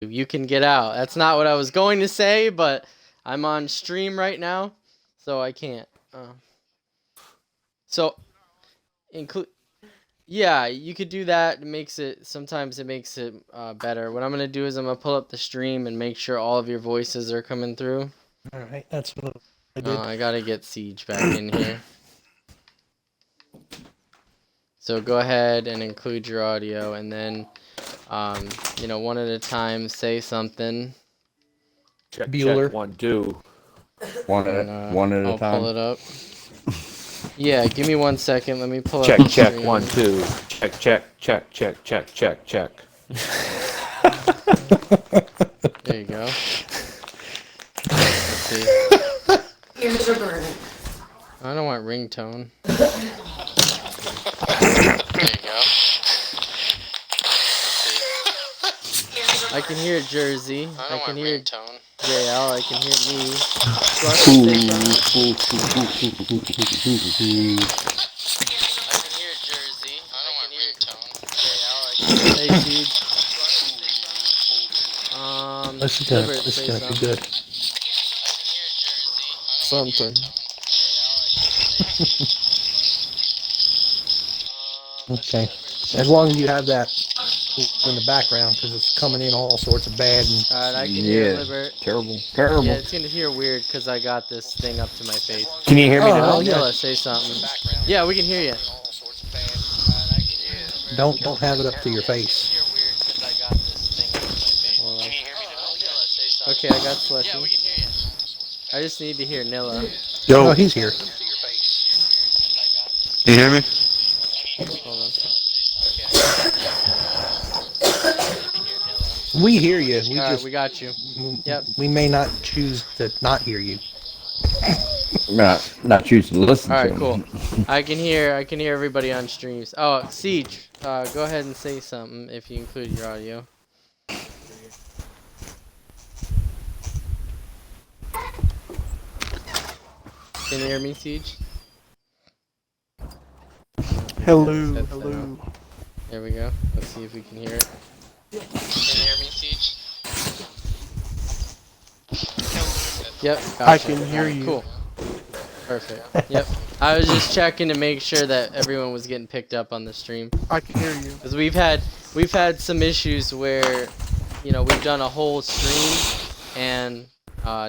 You can get out. That's not what I was going to say, but I'm on stream right now, so I can't. So, include. Yeah, you could do that. It makes it sometimes it makes it better. What I'm gonna do is I'm gonna pull up the stream and make sure all of your voices are coming through. All right, that's what I did. Oh, I gotta get Siege back in here. So go ahead and include your audio, and then, one at a time, say something. Check, Bueller. check, 1, 2. One at I'll a time. pull it up. Yeah, give me 1 second. Let me pull Check, up the check, stream. 1, 2. Check, check, check, check, check, check, check. There you go. Let's see. Ears are burning. I don't want ringtone. There you go. Let's see. I can hear Jersey. I can hear ringtone. JL. I can hear me. Flush, say I can hear Jersey. I can hear tone. JL. I can hear. Hey, Siege. This is gonna be good. Something. Okay, as long as you have that in the background, because it's coming in all sorts of bad. And Alright, I can hear Yeah. Libert. Terrible. Yeah, it's gonna hear weird because I got this thing up to my face. Can you hear me Oh, now? yeah. Nilla, say something. Yeah, we can hear you. don't have it up to your face. Hold on. Okay, I got Slushy. I just need to hear Nilla. Oh, he's here. Can you hear me? Hold on. We hear you. Alright, we got you. Yep. We may not choose to not hear you. Not choosing to listen Alright, to cool. him. I can hear everybody on streams. Oh, Siege, go ahead and say something if you include your audio. Can you hear me, Siege? Hello, Headset hello. out. There we go. Let's see if we can hear it. Can you hear me, Siege? Yep. I gotcha. can hear you. Cool. Perfect. Yep. I was just checking to make sure that everyone was getting picked up on the stream. I can hear you. Because we've had some issues where, we've done a whole stream and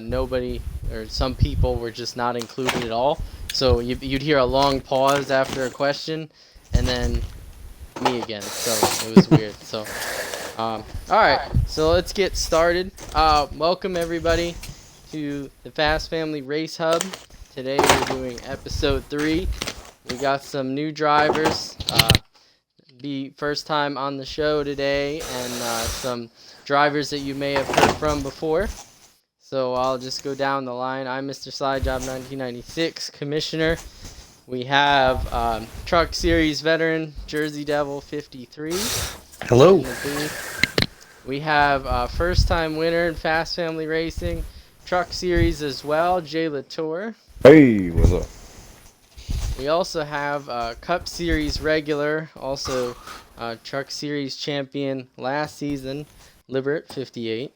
nobody or some people were just not included at all. So you'd hear a long pause after a question, and then me again. So it was weird. So, all right. So let's get started. Welcome everybody to the Fast Family Race Hub. Today we're doing episode 3. We got some new drivers. Be first time on the show today, and some drivers that you may have heard from before. So I'll just go down the line. I'm Mr. Slidejob 1996 Commissioner. We have Truck Series veteran Jersey Devil 53. Hello. in the booth. We have first time winner in Fast Family Racing, Truck Series as well, Jay Latour. Hey, what's up? We also have Cup Series regular, also Truck Series champion last season, Libert 58.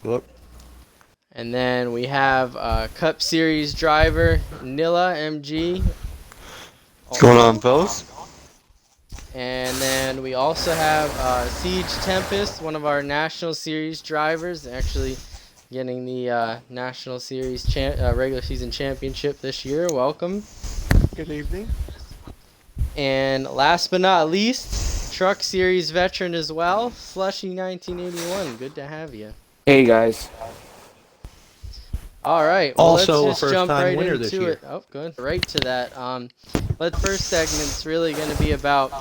Look. And then we have Cup Series driver Nilla MG. What's going on, fellas? And then we also have Siege Tempest, one of our National Series drivers, actually getting the National Series regular season championship this year. Welcome. Good evening. And last but not least, Truck Series veteran as well, Slushy 1981. Good to have you. Hey, guys. All right. Well, Also let's a just jump first-time right winner into this year. it. Oh, good. Right to that. First segment's really going to be about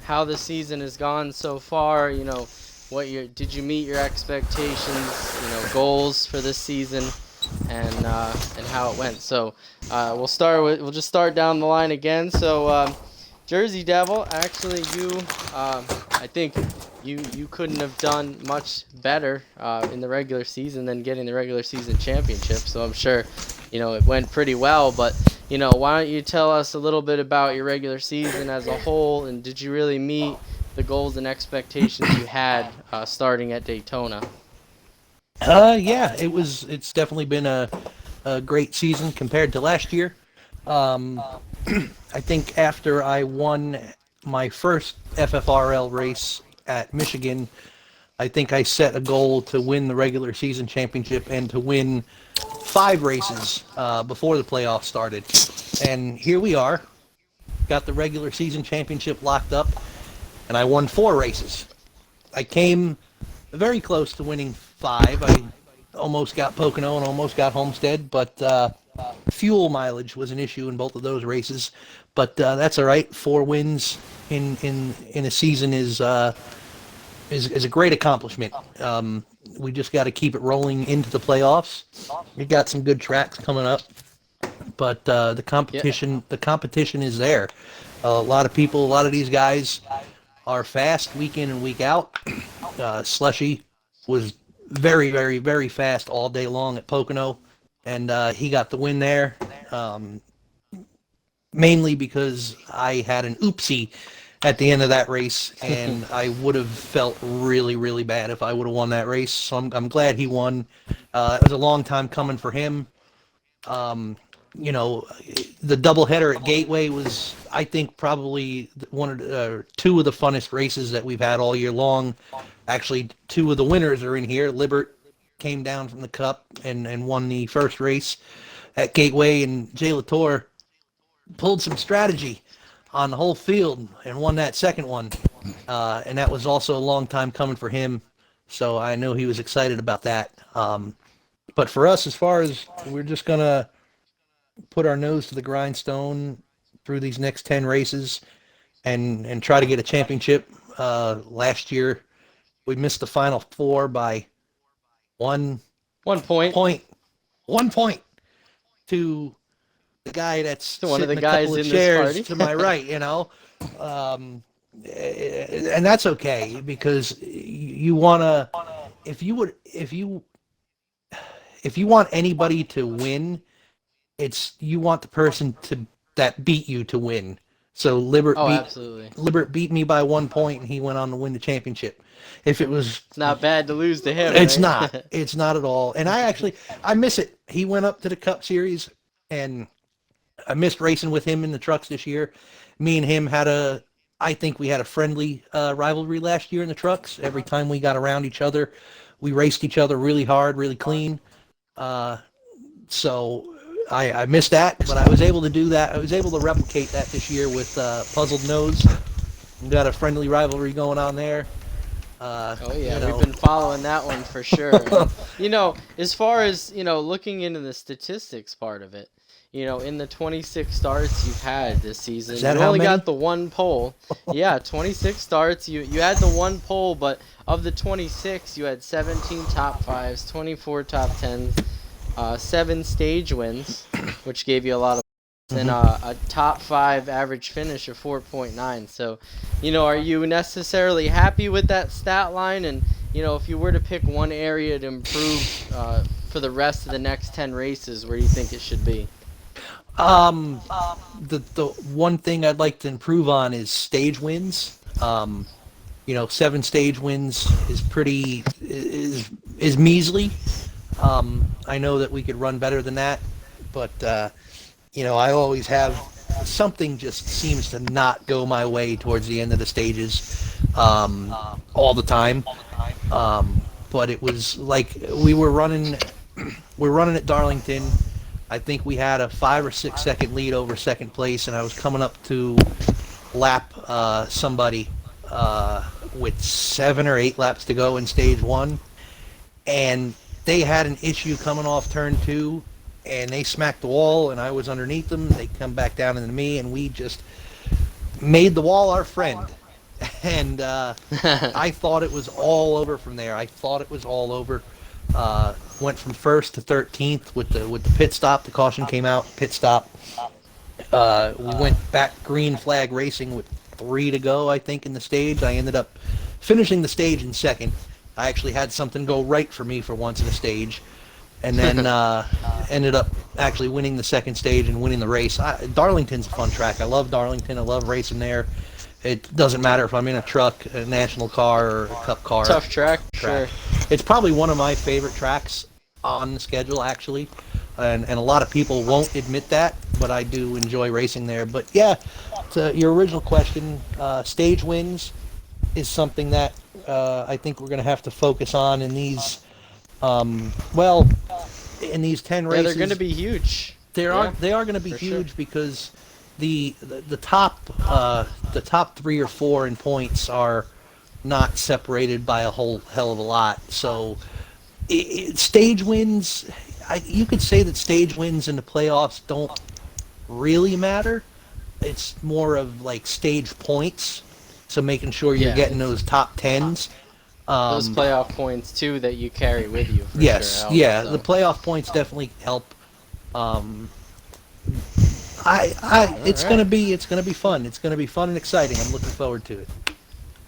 how the season has gone so far. Did you meet your expectations? Goals for this season, and how it went. So we'll just start down the line again. So Jersey Devil, actually, I think you couldn't have done much better in the regular season than getting the regular season championship. So I'm sure, it went pretty well. But, why don't you tell us a little bit about your regular season as a whole, and did you really meet the goals and expectations you had starting at Daytona? Yeah, it's definitely been a great season compared to last year. Um, I think after I won my first FFRL race at Michigan, I think I set a goal to win the regular season championship and to win 5 races before the playoffs started. And here we are, got the regular season championship locked up, and I won 4 races. I came very close to winning 5. I almost got Pocono and almost got Homestead, but fuel mileage was an issue in both of those races. But that's all right. 4 wins in a season is a great accomplishment. We just got to keep it rolling into the playoffs. We got some good tracks coming up, but the competition is there. A lot of these guys are fast week in and week out. Slushy was very, very, very fast all day long at Pocono, and he got the win there. Mainly because I had an oopsie at the end of that race, and I would have felt really, really bad if I would have won that race. So I'm glad he won. It was a long time coming for him. You know, the doubleheader at Gateway was, I think, probably two of the funnest races that we've had all year long. Actually, 2 of the winners are in here. Libert came down from the Cup and won the first race at Gateway, and Jay Latour pulled some strategy on the whole field and won that second one. And that was also a long time coming for him. So I know he was excited about that. But for us, as far as we're just going to put our nose to the grindstone through these next 10 races and try to get a championship. Last year, we missed the final 4 by 1 point. 1 point to the guy that's To one of the sitting a guys couple of in this chairs party. to my right, you know. And that's okay, because you want to, if you want anybody to win, you want the person that beat you to win. So Absolutely. Libert beat me by 1 point, and he went on to win the championship. If it was, It's not bad to lose to him. it's right? not. It's not at all. And I miss it. He went up to the Cup Series, and I missed racing with him in the trucks this year. Me and him I think we had a friendly rivalry last year in the trucks. Every time we got around each other, we raced each other really hard, really clean. So I missed that, but I was able to do that. I was able to replicate that this year with Puzzled Nose. We got a friendly rivalry going on there. Oh yeah, you know. we've been following that one for sure. And, you know, as far as, you know, looking into the statistics part of it, you know, in the 26 starts you've had this season, Is that you how only many? got the 1 pole. Yeah, 26 starts. You had the 1 pole, but of the 26, you had 17 top 5s, 24 top 10s, 7 stage wins, which gave you a lot of, and a top 5 average finish of 4.9. So, you know, are you necessarily happy with that stat line? And, you know, if you were to pick one area to improve for the rest of the next 10 races, where do you think it should be? The one thing I'd like to improve on is stage wins. You know, 7 stage wins is measly. I know that we could run better than that, but you know, I always have something just seems to not go my way towards the end of the stages, all the time. But it was like we're running at Darlington. I think we had a 5 or 6 second lead over second place, and I was coming up to lap somebody with 7 or 8 laps to go in stage 1, and they had an issue coming off turn 2, and they smacked the wall, and I was underneath them. They come back down into me, and we just made the wall our friend. And I thought it was all over from there. I thought it was all over. Went from 1st to 13th with the pit stop. The caution came out, pit stop. We went back green flag racing with 3 to go, I think, in the stage. I ended up finishing the stage in 2nd. I actually had something go right for me for once in a stage. And then ended up actually winning the 2nd stage and winning the race. Darlington's a fun track. I love Darlington. I love racing there. It doesn't matter if I'm in a truck, a national car, or a cup car. Tough track, sure. It's probably one of my favorite tracks on the schedule, actually. And a lot of people won't admit that, but I do enjoy racing there. But yeah, to your original question, stage wins is something that I think we're going to have to focus on in these, in these 10 races. Yeah, they're going to be huge. They are going to be for huge sure. because the top 3 or 4 in points are not separated by a whole hell of a lot. So stage wins, you could say that stage wins in the playoffs don't really matter. It's more of like stage points. So making sure you're Yeah. getting those top 10s. Those playoff points too that you carry with you. For Yes, sure help, yeah, so. the playoff points definitely help. It's gonna be fun. It's gonna be fun and exciting. I'm looking forward to it.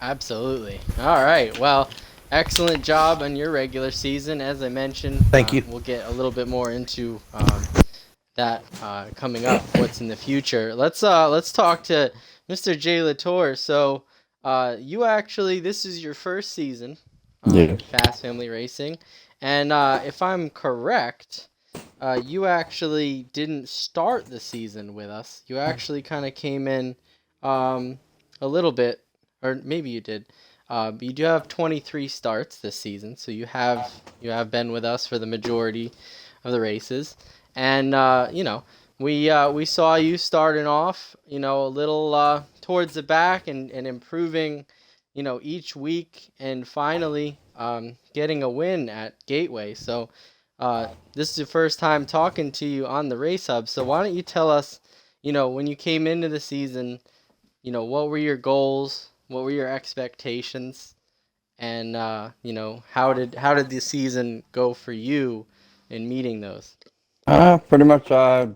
Absolutely. All right. Well, excellent job on your regular season. As I mentioned, Thank you. We'll get a little bit more into that coming up. What's in the future? Let's talk to Mr. Jay Latour. So, you actually, this is your first season Yeah. Fast Family Racing, and if I'm correct, you actually didn't start the season with us. You actually kind of came in a little bit, or maybe you did. But you do have 23 starts this season, so you have been with us for the majority of the races, and we saw you starting off, a little towards the back and improving, each week, and finally getting a win at Gateway. So this is the first time talking to you on the Race Hub. So why don't you tell us, when you came into the season, what were your goals? What were your expectations? And how did the season go for you in meeting those? Pretty much. I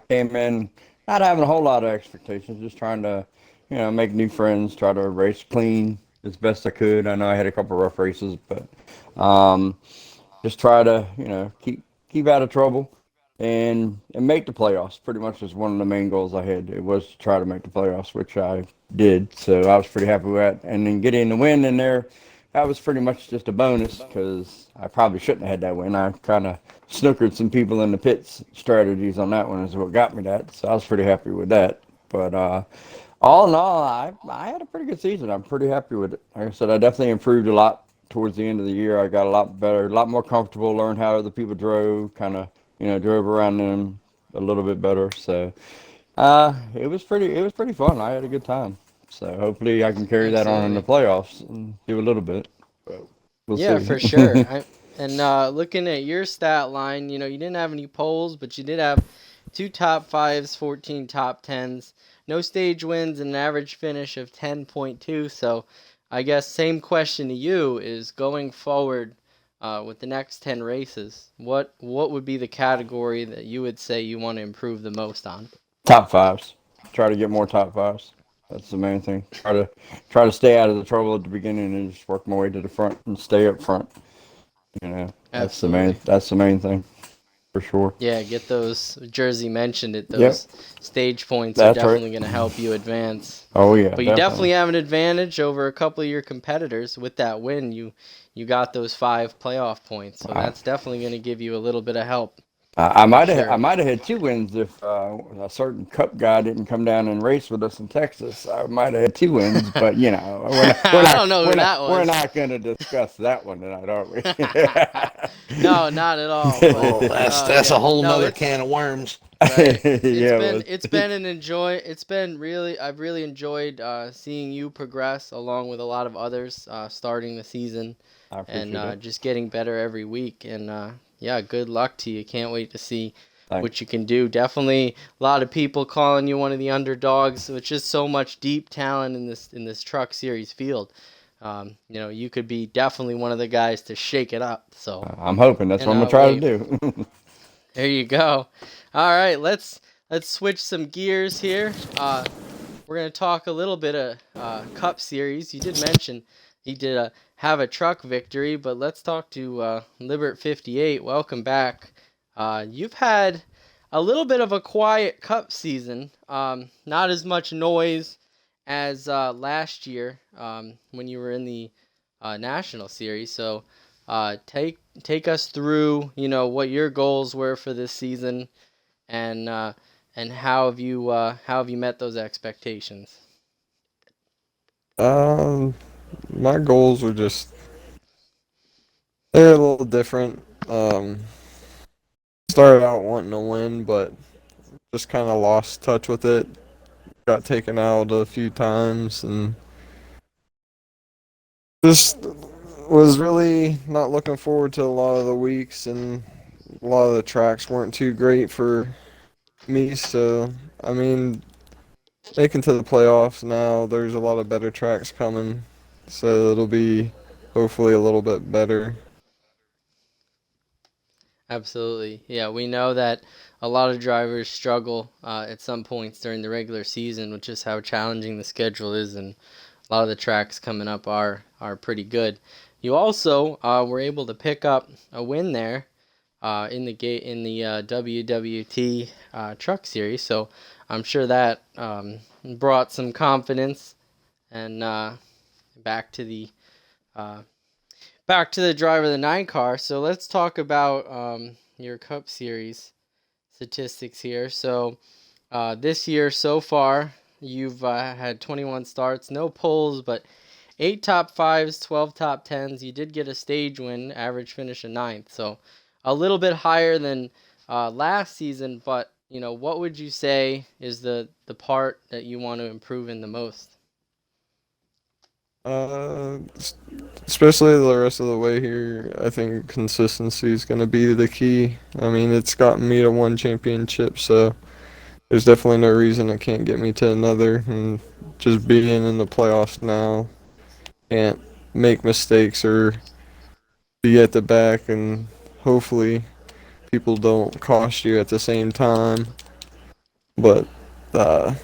came in not having a whole lot of expectations, just trying to, make new friends, try to race clean as best I could. I know I had a couple rough races, but just try to, keep out of trouble and make the playoffs. Pretty much was one of the main goals I had. It was to try to make the playoffs, which I did. So I was pretty happy with that. And then getting the win in there, that was pretty much just a bonus because I probably shouldn't have had that win. I kind of snookered some people in the pits strategies on that one is what got me that. So I was pretty happy with that. But all in all, I had a pretty good season. I'm pretty happy with it. Like I said, I definitely improved a lot towards the end of the year. I got a lot better, a lot more comfortable, learned how other people drove, kind of, drove around them a little bit better. So it was pretty fun. I had a good time. So hopefully I can carry that on in the playoffs and do a little bit. But we'll Yeah, see. for sure. And looking at your stat line, you didn't have any poles, but you did have 2 top 5s, 14 top 10s, no stage wins, and an average finish of 10.2. So I guess same question to you is going forward with the next 10 races, what would be the category that you would say you want to improve the most on? Top fives. Try to get more top fives. That's the main thing. Try to stay out of the trouble at the beginning and just work my way to the front and stay up front. That's the main thing, for sure. Yeah, get those, Jersey mentioned it, Yep. those stage points are That's right. definitely going to help you advance. Oh yeah. But you definitely have an advantage over a couple of your competitors with that win. You got those 5 playoff points, so that's definitely going to give you a little bit of help. I might have Sure. had 2 wins if a certain Cup guy didn't come down and race with us in Texas. I might have had 2 wins, but we're I don't know who that was. We're not going to discuss that one tonight, are we? No, not at all. Oh, But, that's a whole no, nother it's- can of worms. Right. Yeah, I've really enjoyed seeing you progress along with a lot of others starting the season I appreciate and it. just getting better every week. And yeah, good luck to you. Can't wait to see Thanks. what you can do. Definitely a lot of people calling you one of the underdogs, which is so much deep talent in this truck series field. You could be definitely one of the guys to shake it up. So I'm hoping that's what I'm Cannot going to try to do. there you go. All right, let's switch some gears here. We're gonna talk a little bit of Cup Series. You did mention he did have a truck victory, but let's talk to Libert 58. Welcome back. You've had a little bit of a quiet Cup season. Not as much noise as last year when you were in the national series. So take us through, what your goals were for this season, and how have you met those expectations? Um, my goals were just they're a little different. Started out wanting to win, but just kind of lost touch with it. Got taken out a few times, and just was really not looking forward to a lot of the weeks, and a lot of the tracks weren't too great for me. So, I mean, making to the playoffs now, there's a lot of better tracks coming, so it'll be hopefully a little bit better. Absolutely. Yeah, we know that a lot of drivers struggle at some points during the regular season, which is how challenging the schedule is, and a lot of the tracks coming up are pretty good. You also were able to pick up a win there in the WWT Truck Series, so I'm sure that brought some confidence and back to the uh, back to the driver of the nine car. So let's talk about your Cup Series statistics here. So this year so far, you've had 21 starts, no poles, but 8 top fives, 12 top tens. You did get a stage win, average finish of ninth. So a little bit higher than last season, but what would you say is the part that you want to improve in the most? Uh, s- Especially the rest of the way here, I think consistency is going to be the key. I mean, it's gotten me to one championship, so there's definitely no reason it can't get me to another. And just being in the playoffs now, can't make mistakes or be at the back, and hopefully people don't cost you at the same time. But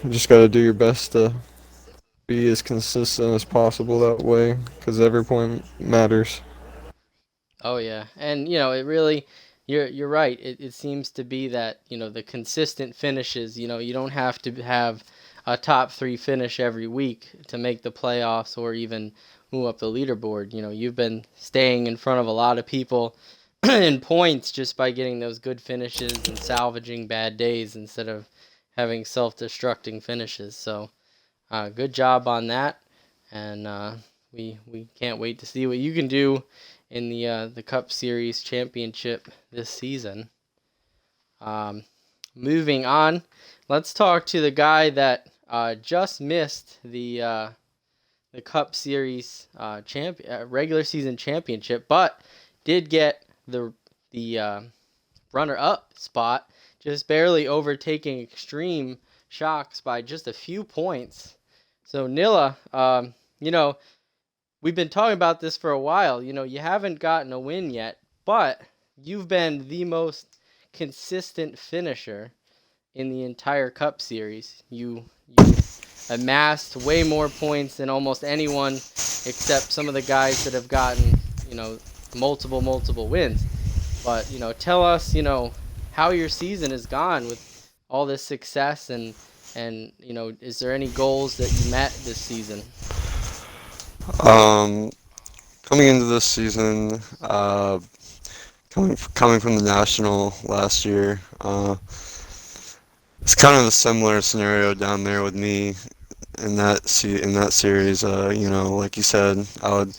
just got to do your best to be as consistent as possible that way, because every point matters. Oh yeah, and it really, you're right. It seems to be that the consistent finishes. You don't have to have a top three finish every week to make the playoffs or even move up the leaderboard. You've been staying in front of a lot of people in points just by getting those good finishes and salvaging bad days instead of having self-destructing finishes. So good job on that, and we can't wait to see what you can do in the Cup Series championship this season. Um, Moving on, let's talk to the guy that just missed the Cup Series regular season championship, but did get the runner-up spot, just barely overtaking Extreme Shocks by just a few points. So Nilla, we've been talking about this for a while. You haven't gotten a win yet, but you've been the most consistent finisher in the entire Cup Series. You amassed way more points than almost anyone except some of the guys that have gotten, multiple wins. But, tell us, how your season has gone with all this success, and is there any goals that you met this season? Um, Coming into this season, coming from the national last year, it's kind of a similar scenario down there with me in that series. Like you said, I would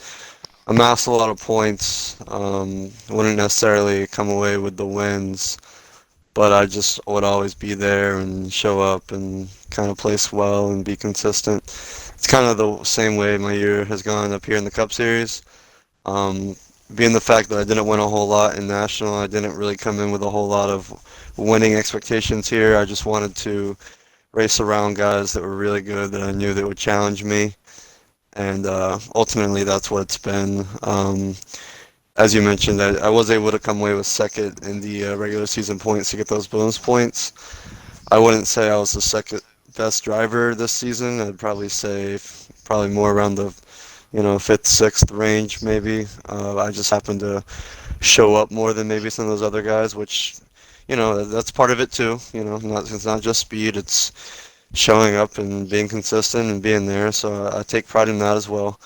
amass a lot of points. Wouldn't necessarily come away with the wins, but I just would always be there and show up and kind of place well and be consistent. It's kind of the same way my year has gone up here in the Cup Series. Um, Being the fact that I didn't win a whole lot in National, I didn't really come in with a whole lot of winning expectations here. I just wanted to race around guys that were really good that I knew that would challenge me, and ultimately that's what it's been. As you mentioned, I was able to come away with second in the regular season points to get those bonus points. I wouldn't say I was the second best driver this season. I'd probably say probably more around the fifth, sixth range maybe. I just happened to show up more than maybe some of those other guys, which that's part of it too. It's not just speed. It's showing up and being consistent and being there. So I take pride in that as well.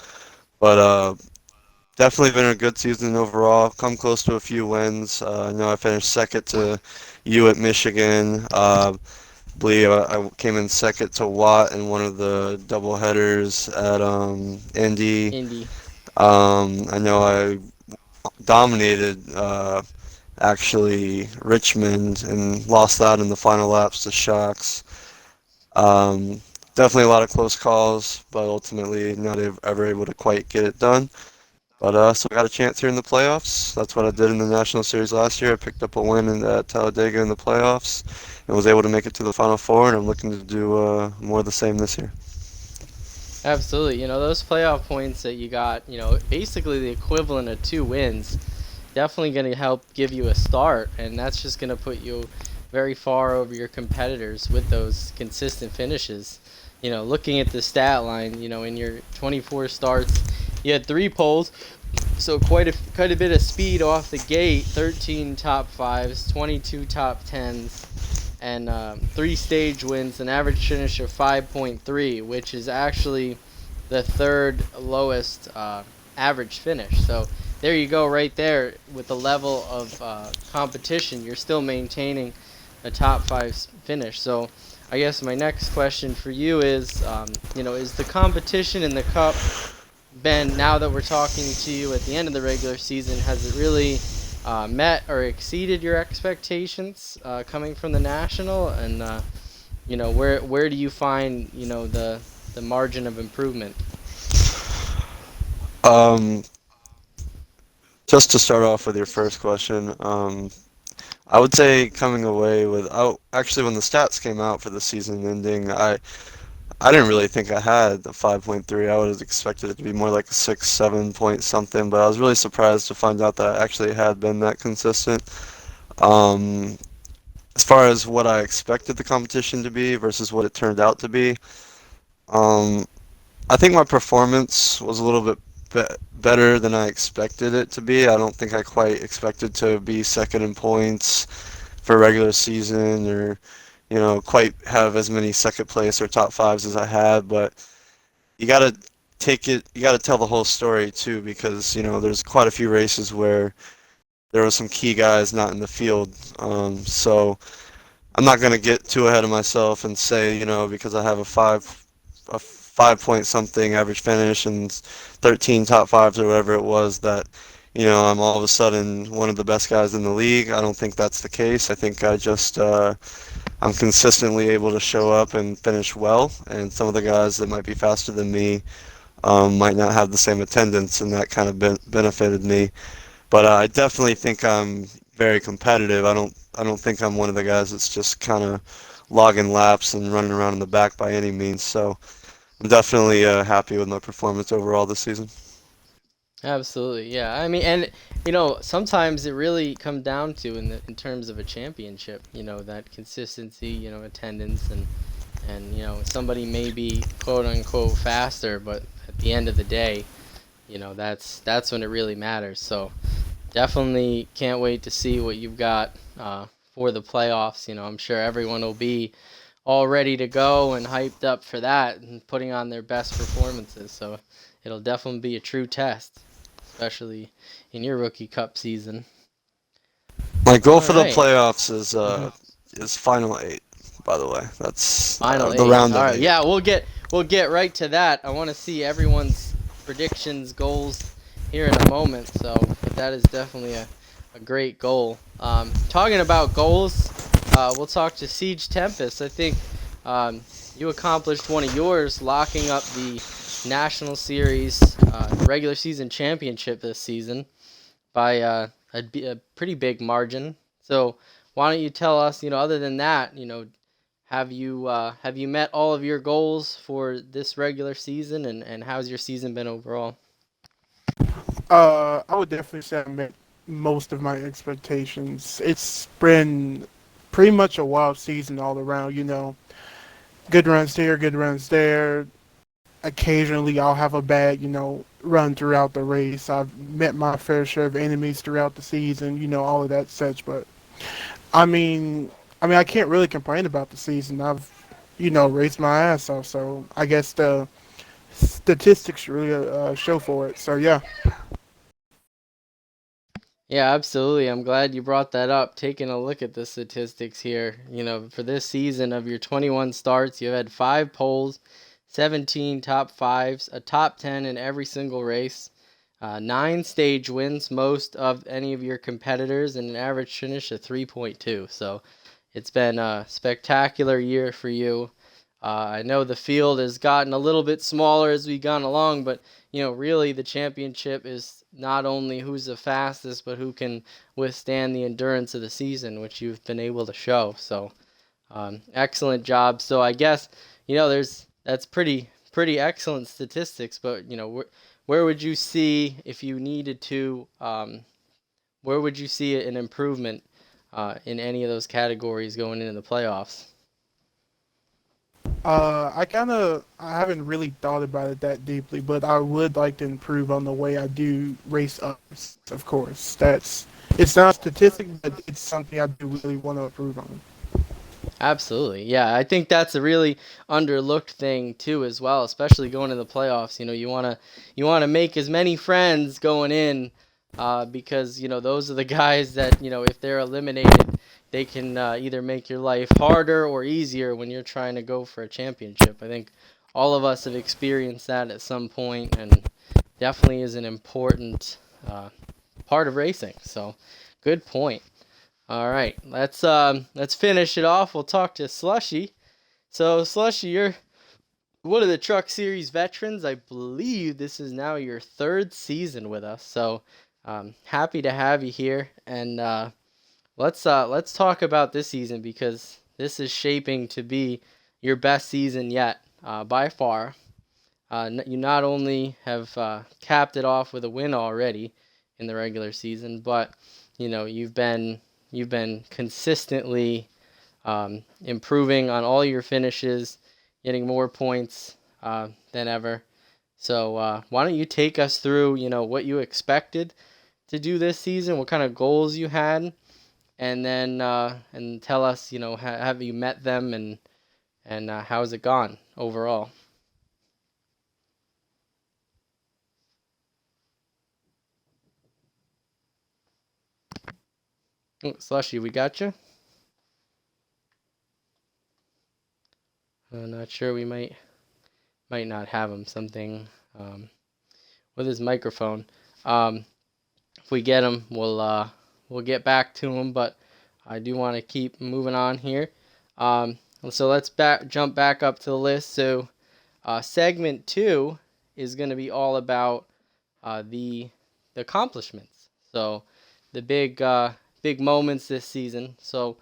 But definitely been a good season overall. Come close to a few wins. I know I finished second to you at Michigan. Believe I came in second to Watt in one of the double headers at Indy. Indy. I know I dominated actually Richmond and lost that in the final laps to Shocks. Definitely a lot of close calls, but ultimately not ever able to quite get it done. But so I got a chance here in the playoffs. That's what I did in the National Series last year. I picked up a win in Talladega in the playoffs and was able to make it to the Final Four, and I'm looking to do more of the same this year. Absolutely. Those playoff points that you got, basically the equivalent of 2 wins, definitely going to help give you a start, and that's just going to put you very far over your competitors with those consistent finishes. Looking at the stat line, in your 24 starts, you had 3 poles, so quite a bit of speed off the gate. 13 top 5s, 22 top 10s, and 3 stage wins, an average finish of 5.3, which is actually the 3rd lowest average finish. So there you go, right there, with the level of competition, you're still maintaining a top 5 finish. So I guess my next question for you is, is the competition in the Cup been, now that we're talking to you at the end of the regular season, has it really met or exceeded your expectations coming from the National? And where do you find the margin of improvement? Just to start off with your first question, I would say coming away with, actually when the stats came out for the season ending, I didn't really think I had the 5.3. I would have expected it to be more like a 6, 7 point something, but I was really surprised to find out that I actually had been that consistent. As far as what I expected the competition to be versus what it turned out to be, I think my performance was a little bit better than I expected it to be. I don't think I quite expected to be second in points for regular season, or quite have as many second place or top 5s as I had, but you got to tell the whole story too, because there's quite a few races where there were some key guys not in the field. So I'm not going to get too ahead of myself and say, because I have a 5 point something average finish and 13 top 5s or whatever it was, that I'm all of a sudden one of the best guys in the league. I don't think that's the case. I think I'm consistently able to show up and finish well, and some of the guys that might be faster than me might not have the same attendance, and that kind of benefited me. But I definitely think I'm very competitive. I don't think I'm one of the guys that's just kind of logging laps and running around in the back by any means. So I'm definitely happy with my performance overall this season. Absolutely, yeah. I mean, and sometimes it really comes down to in terms of a championship, that consistency, attendance, and somebody may be quote unquote faster, but at the end of the day, that's when it really matters. So definitely can't wait to see what you've got for the playoffs. I'm sure everyone will be all ready to go and hyped up for that and putting on their best performances. So it'll definitely be a true test, especially in your rookie cup season. My goal for the Alright. playoffs is final 8. By the way, that's Final the 8. round of All right, 8. yeah, we'll get right to that. I want to see everyone's predictions, goals here in a moment. So, but that is definitely a great goal. Talking about goals, we'll talk to Siege Tempest. I think you accomplished one of yours, locking up the National Series regular season championship this season by a pretty big margin. So why don't you tell us, other than that, have you met all of your goals for this regular season, and how's your season been overall? I would definitely say I met most of my expectations. It's been pretty much a wild season all around, Good runs here, good runs there. Occasionally I'll have a bad, run throughout the race. I've met my fair share of enemies throughout the season, all of that such, but I mean I can't really complain about the season. I've race my ass off. So I guess the statistics really show for it. So yeah. Yeah, absolutely. I'm glad you brought that up. Taking a look at the statistics here, for this season of your 21 starts, you've had 5 poles, 17 top 5s, a top 10 in every single race, 9 stage wins, most of any of your competitors, and an average finish of 3.2. So it's been a spectacular year for you. I know the field has gotten a little bit smaller as we've gone along, but really the championship is not only who's the fastest, but who can withstand the endurance of the season, which you've been able to show. So, excellent job. So I guess that's pretty excellent statistics. But where would you see, if you needed to, where would you see an improvement in any of those categories going into the playoffs? I haven't really thought about it that deeply, but I would like to improve on the way I do race ups. Of course, it's not a statistic, but it's something I do really want to improve on. Absolutely. Yeah, I think that's a really underlooked thing too as well, especially going to the playoffs. You want to make as many friends going in because those are the guys that, if they're eliminated, they can either make your life harder or easier when you're trying to go for a championship. I think all of us have experienced that at some point, and definitely is an important part of racing. So, good point. All right, let's finish it off. We'll talk to Slushy. So Slushy, you're one of the Truck Series veterans. I believe this is now your 3rd season with us. So happy to have you here, and let's talk about this season, because this is shaping to be your best season yet, by far. You not only have capped it off with a win already in the regular season, but you've been consistently improving on all your finishes, getting more points than ever. So why don't you take us through, what you expected to do this season, what kind of goals you had, and then and tell us, have you met them, and how's it gone overall? Oh, Slushy, we got you. I'm not sure. We might not have him. Something with his microphone. If we get him, we'll get back to him. But I do want to keep moving on here. So let's jump back up to the list. So segment 2 is going to be all about the accomplishments. So the big moments this season. So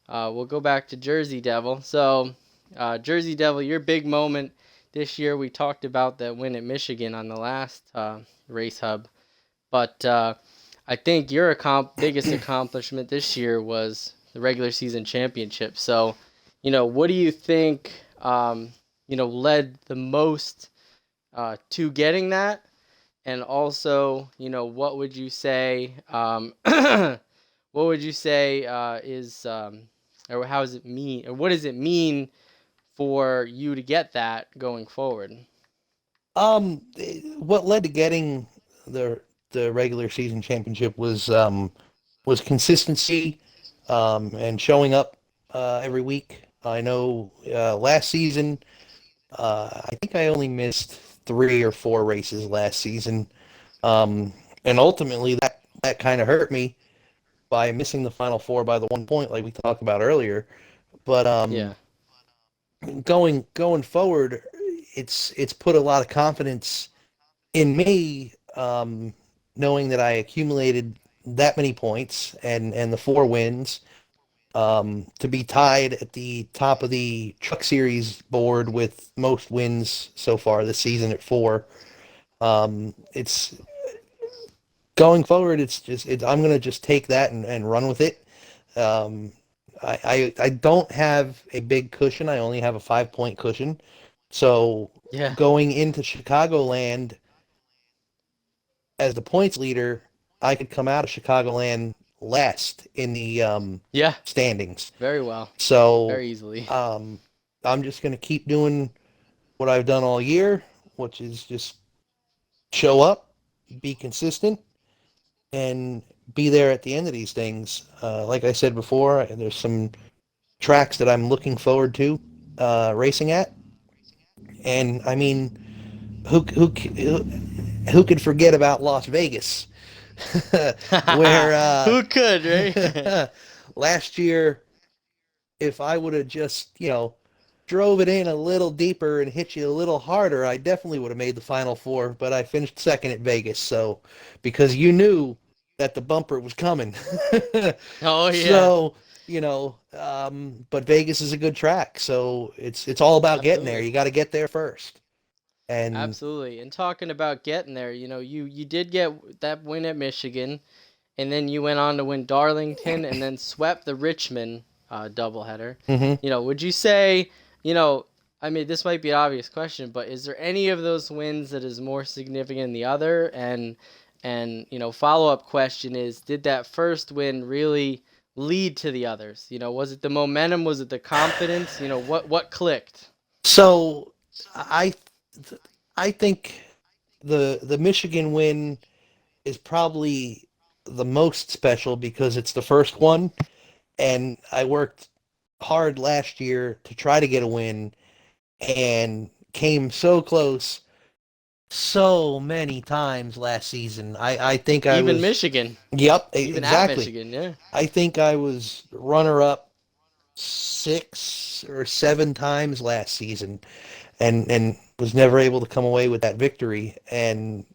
we'll go back to Jersey Devil. So Jersey Devil, your big moment this year, we talked about that win at Michigan on the last Race Hub. But I think your biggest accomplishment this year was the regular season championship. So, what do you think, led the most to getting that? And also, what would you say, what would you say is, or how does it mean, or what does it mean for you to get that going forward? What led to getting the regular season championship was consistency, and showing up every week. I know last season, I think I only missed 3 or 4 races last season, and ultimately that kind of hurt me by missing the final 4 by the 1 point, like we talked about earlier. But Yeah. going forward, it's put a lot of confidence in me, knowing that I accumulated that many points and the 4 wins, to be tied at the top of the Truck Series board with most wins so far this season at 4. It's going forward. I'm gonna just take that and run with it. I don't have a big cushion. I only have a 5-point cushion. So Yeah. going into Chicagoland as the points leader, I could come out of Chicagoland last in the Yeah. standings. Very well. So Very easily. I'm just going to keep doing what I've done all year, which is just show up, be consistent, and be there at the end of these things. Like I said before, there's some tracks that I'm looking forward to racing at, and I mean, who could forget about Las Vegas, where Who could, right? last year, if I would have just drove it in a little deeper and hit you a little harder, I definitely would have made the final four. But I finished second at Vegas, so because you knew that the bumper was coming. Oh yeah. So but Vegas is a good track, so it's all about getting there. Absolutely. You got to get there first. And Absolutely. And talking about getting there, you did get that win at Michigan, and then you went on to win Darlington, and then swept the Richmond doubleheader. mhm. Would you say, I mean, this might be an obvious question, but is there any of those wins that is more significant than the other? And follow-up question is, did that first win really lead to the others? Was it the momentum? Was it the confidence? What clicked? So I I think the Michigan win is probably the most special because it's the first one, and I worked hard last year to try to get a win and came so close so many times last season. I think I Even was Michigan, yep, even at exactly. Michigan, yeah. I think I was runner up 6 or 7 times last season and was never able to come away with that victory. And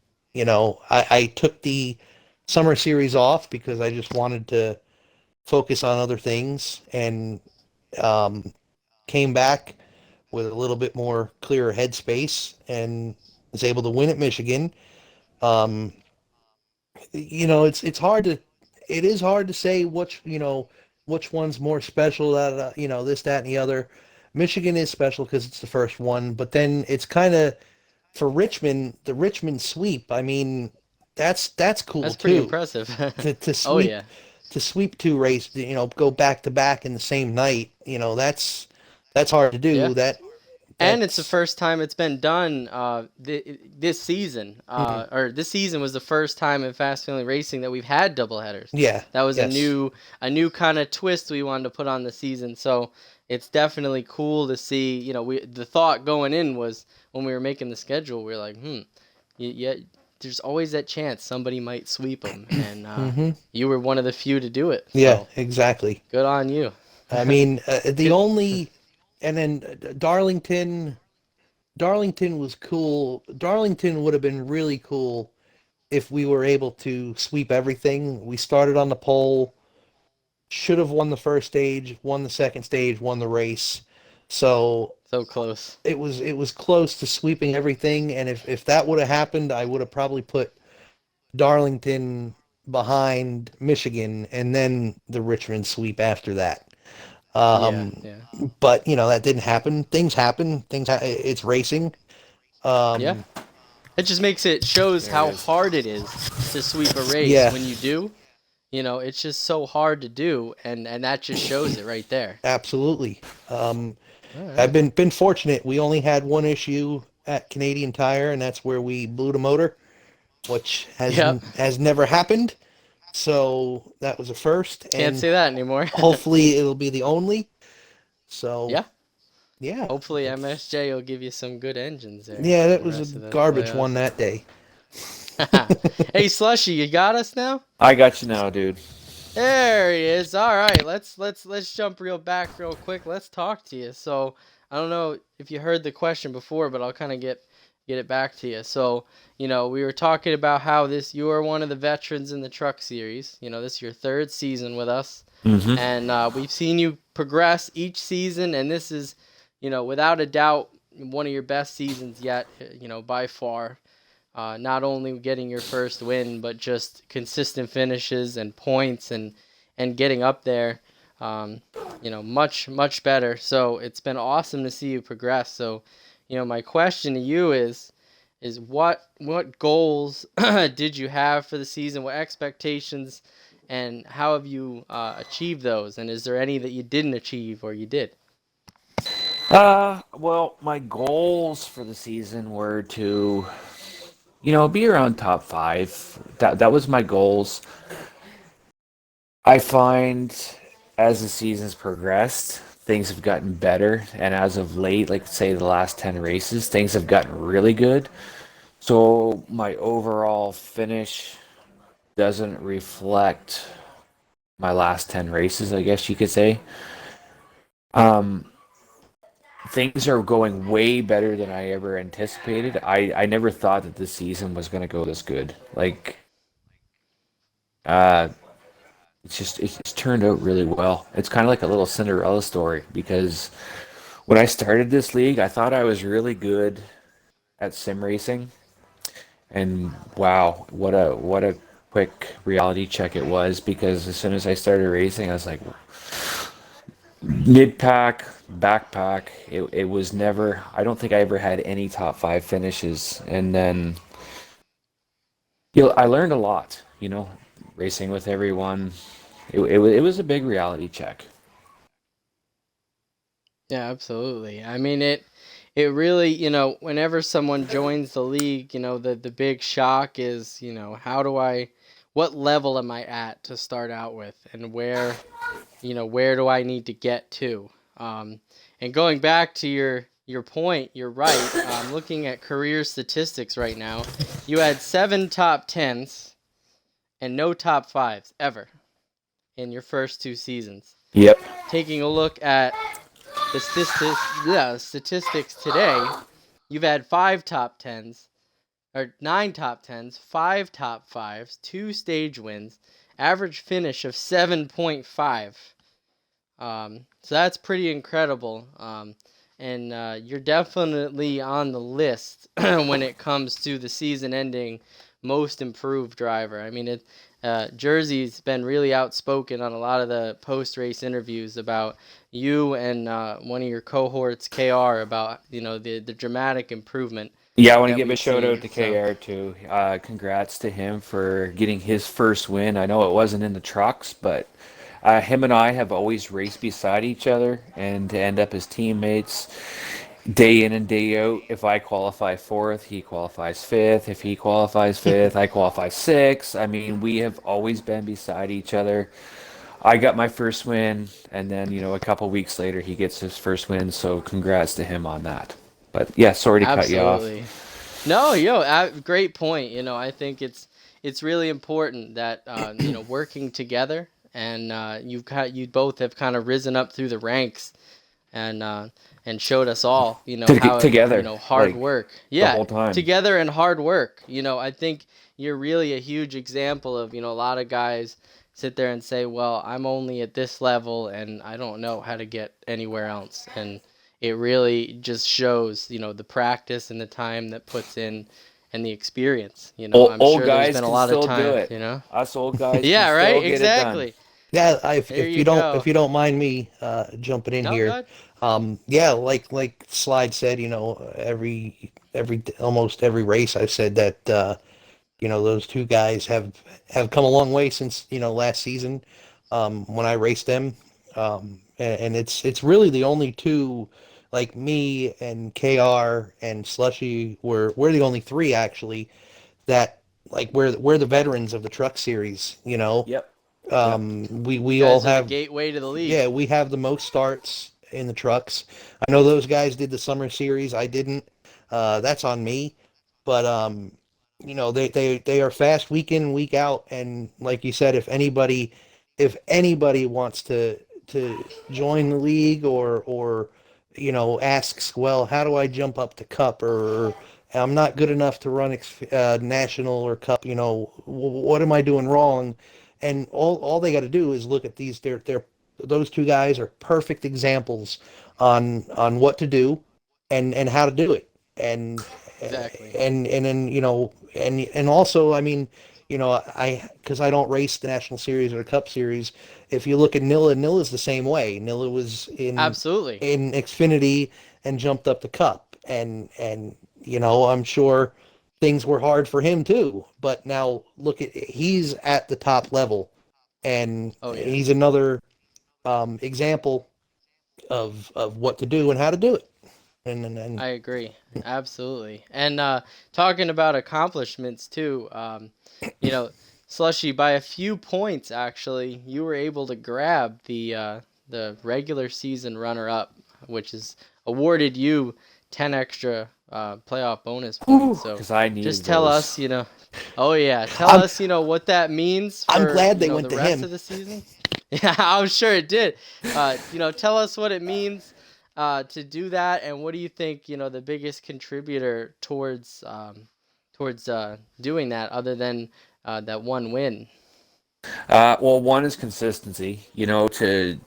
I took the summer series off because I just wanted to focus on other things, and um, came back with a little bit more clearer headspace and was able to win at Michigan. Um, it's hard to it is hard to say which one's more special. That this, that, and the other. Michigan is special because it's the first one, but then it's kind of for Richmond, the Richmond sweep. I mean, that's cool That's pretty too. impressive. To Oh sweep yeah. to sweep two races, go back to back in the same night. That's hard to Yeah. do. And it's the That's first time it's been done this season. mhm. Or this season was the first time in Fast Family Racing that we've had doubleheaders. Yeah, That was yes, a new kind of twist we wanted to put on the season. So it's definitely cool to see. The thought going in was when we were making the schedule, we were like, yeah, there's always that chance somebody might sweep them, and hmm you were one of the few to do it. yeah, So exactly. good on you. I mean, the only and then Darlington was cool. Darlington would have been really cool if we were able to sweep everything. We started on the pole, should have won the first stage, won the second stage, won the race. So So close. it was close to sweeping everything. And if that would have happened, I would have probably put Darlington behind Michigan and then the Richmond sweep after that. Yeah, Um, yeah. but that didn't happen. Things happen. It's racing. Yeah. Um, It just shows There how it is. hard it is to sweep a race yeah, when you do. It's just so hard to do, and that just shows it right there. absolutely. All I've right. been fortunate. We only had one issue at Canadian Tire, and that's where we blew the motor, which Yep. has never happened. So that was a first, Can't and say that anymore. hopefully it'll be the only. So Yeah. yeah, Hopefully MSJ will give you some good engines there yeah, for that the was a rest of the garbage one playoffs. that day. Hey Slushy, you got us now? I got you now, dude. There he is. All right, let's jump real quick. Let's talk to you. So I don't know if you heard the question before, but I'll kind of get it back to you. So we were talking about how you are one of the veterans in the Truck Series. This is your third season with us, Mm-hmm. and we've seen you progress each season, and this is without a doubt one of your best seasons yet. By far. Not only getting your first win, but just consistent finishes and points and getting up there, much better. So it's been awesome to see you progress. So, my question to you is what goals did you have for the season? What expectations, and how have you achieved those? And is there any that you didn't achieve or you did? Well, my goals for the season were to, be around top five. That was my goals. I find as the season's progressed, things have gotten better, and as of late, like say the last 10 races, things have gotten really good. So my overall finish doesn't reflect my last 10 races, I guess you could say. Um, Things are going way better than I ever anticipated. I never thought that this season was going to go this good. Uh, it's turned out really well. It's kind of like a little Cinderella story because when I started this league, I thought I was really good at sim racing, and wow, what a quick reality check it was because as soon as I started racing, I was like, mid pack, backpack. It was never. I don't think I ever had any top five finishes, and then I learned a lot. Racing with everyone. It was a big reality check. Yeah, absolutely. I mean, it really, whenever someone joins the league, the big shock is, what level am I at to start out with, and where do I need to get to? And going back to your point, you're right. Looking at career statistics right now, you had 7 top 10s and no top 5s ever in your first 2 seasons. Yep. Taking a look at the statistics today, you've had 5 top 10s, or 9 top 10s, 5 top 5s, 2 stage wins, average finish of 7.5. So that's pretty incredible. And you're definitely on the list when it comes to the season-ending most improved driver. I mean, Jersey's been really outspoken on a lot of the post-race interviews about you and one of your cohorts, KR, about the dramatic improvement. Yeah, I want to that give a we've shout out seen. to So KR too. Congrats to him for getting his first win. I know it wasn't in the trucks, but him and I have always raced beside each other and to end up as teammates day in and day out. If I qualify fourth, he qualifies fifth. If he qualifies fifth, I qualify sixth. I mean, we have always been beside each other. I got my first win, and then a couple weeks later, he gets his first win. So congrats to him on that. But yeah, sorry to cut you off. absolutely. No, great point. I think it's really important that working together, and you both have kind of risen up through the ranks, and showed us all how Together, hard like work. the Yeah, whole time. together and hard work. I think you're really a huge example of a lot of guys sit there and say, well, I'm only at this level and I don't know how to get anywhere else. And it really just shows the practice and the time that puts in and the experience. I'm Old sure there's guys been a can lot of still do time. it. Us old guys can Yeah, still right, get it done. exactly. Yeah, There if you you don't go. mind me jumping in No, here, God. yeah, like Slide said, almost every race I've said that those two guys have come a long way since last season when I raced them, and it's really the only two, like me and KR and Slushy we're the only three actually that like we're the veterans of the truck series. Yep. Yep. We You all guys are the have, gateway to the league. yeah, we have the most starts in the trucks. I know those guys did the summer series. I didn't. That's on me. But they are fast week in, week out, and like you said, if anybody wants to join the league or asks, well, how do I jump up to cup, or I'm not good enough to run national or cup, what am I doing wrong? And all they got to do is look at these. Those two guys are perfect examples on what to do and how to do it. And Exactly. and then and also, I mean, because I don't race the national series or the cup series. If you look at Nilla's the same way. Nilla was Absolutely. in Xfinity and jumped up the cup, and I'm sure things were hard for him too. But now look at, he's at the top level, and Oh yeah. he's another example of what to do and how to do it. And I agree. Absolutely. And talking about accomplishments too, you know, Slushy, by a few points actually, you were able to grab the regular season runner up, which is awarded you 10 extra playoff bonus points. So because I needed just tell those. us, oh yeah, tell I'm- us, what that means for I'm glad they went the to rest him. of the season. Yeah, I'm sure it did. Tell us what it means to do that, and what do you think, the biggest contributor towards doing that, other than that one win? Well, one is consistency. To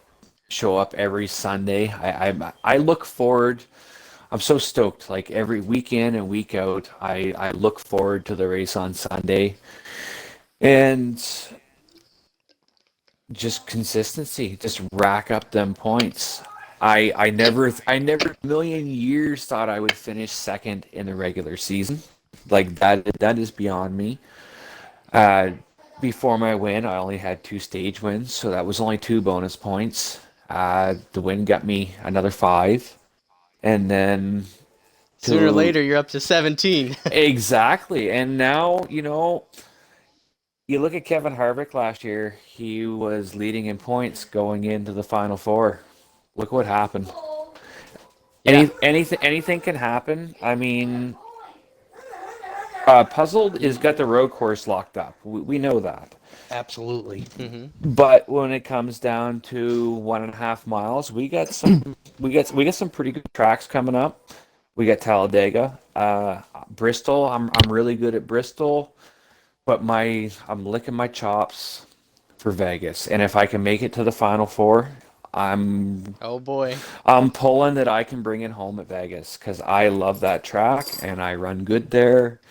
show up every Sunday. I look forward. I'm so stoked. Like every week in and week out, I look forward to the race on Sunday, and just consistency. Just rack up them points. I never in a million years thought I would finish second in the regular season. Like that is beyond me. Uh, Before my win, I only had two stage wins, so that was only two bonus points. The win got me another five, and then Sooner or to later, you're up to 17. exactly. And now, you look at Kevin Harvick last year, he was leading in points going into the final four. Look what happened. Yeah. Anything can happen. I mean, Puzzled is got the road course locked up. We know that. absolutely. Hmm. But when it comes down to 1.5 miles, we got some pretty good tracks coming up. We got Talladega, Bristol. I'm really good at Bristol, but I'm licking my chops for Vegas. And if I can make it to the final four, I'm Oh boy. I'm pulling that I can bring it home at Vegas because I love that track and I run good there.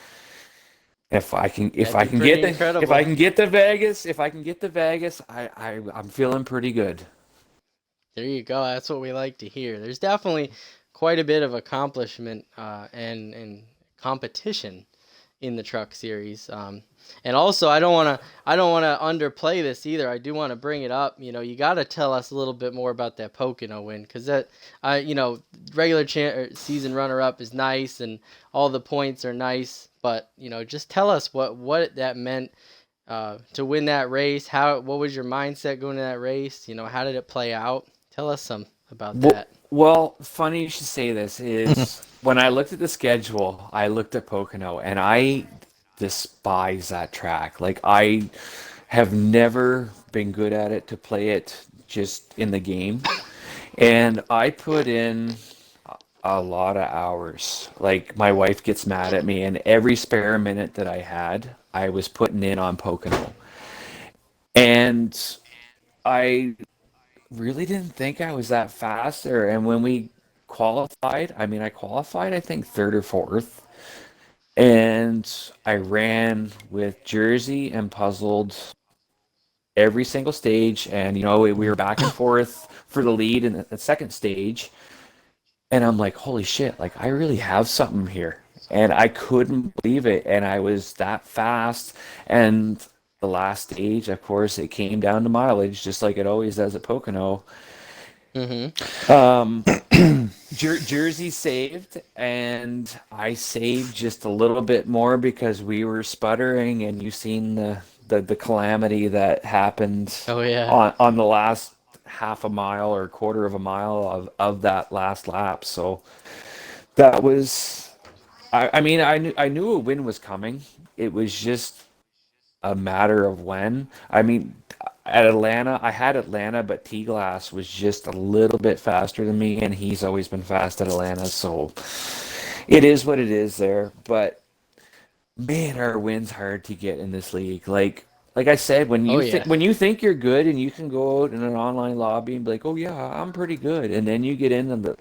If I can That'd be pretty incredible. if I can get to Vegas, I'm feeling pretty good. There you go. That's what we like to hear. There's definitely quite a bit of accomplishment and competition in the Truck Series. And also, I don't wanna underplay this either. I do want to bring it up. You got to tell us a little bit more about that Pocono win, because regular season runner up is nice and all the points are nice, but just tell us what that meant to win that race. What was your mindset going to that race? How did it play out? Tell us some about that. Well, funny you should say this is when I looked at the schedule, I looked at Pocono and I despise that track. Like I have never been good at it to play it just in the game. And I put in a lot of hours. Like my wife gets mad at me and every spare minute that I had, I was putting in on Pocono. And I really didn't think I was that fast there. And when we qualified, I qualified, I think third or fourth. And I ran with Jersey and Puzzled every single stage. And, we were back and forth for the lead in the second stage. And I'm like, holy shit, like I really have something here. And I couldn't believe it. And I was that fast. And the last stage, of course, it came down to mileage, just like it always does at Pocono. Mm-hmm. Um, Jersey saved, and I saved just a little bit more because we were sputtering, and you seen the calamity that happened Oh yeah. on the last half a mile or quarter of a mile of that last lap. So that was, I knew a win was coming. It was just a matter of when. At Atlanta, I had Atlanta, but T Glass was just a little bit faster than me, and he's always been fast at Atlanta, so it is what it is there. But man, our wins hard to get in this league. Like I said, when Oh you yeah. when you think you're good and you can go out in an online lobby and be like, oh yeah, I'm pretty good, and then you get into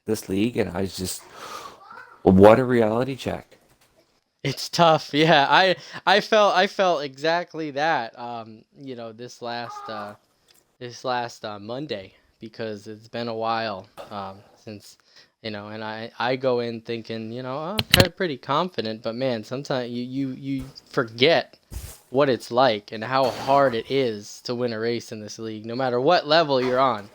this league, and I was just, what a reality check. It's tough. Yeah, I felt exactly that. This last Monday, because it's been a while since and I go in thinking, I'm kind of pretty confident, but man, sometimes you forget what it's like and how hard it is to win a race in this league, no matter what level you're on.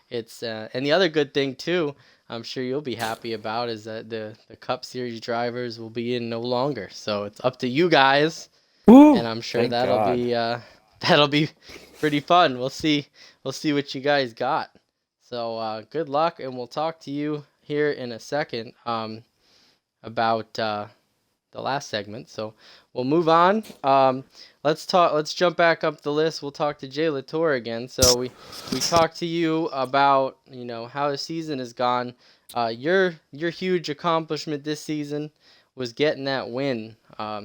it's and the other good thing too, I'm sure you'll be happy about, is that the Cup Series drivers will be in no longer. So it's up to you guys, and I'm sure Thank God. that'll be pretty fun. We'll see what you guys got. So good luck, and we'll talk to you here in a second about the last segment. So we'll move on. Let's jump back up the list. We'll talk to Jay Latour again. So we talked to you about, you know, how the season has gone. Your huge accomplishment this season was getting that win.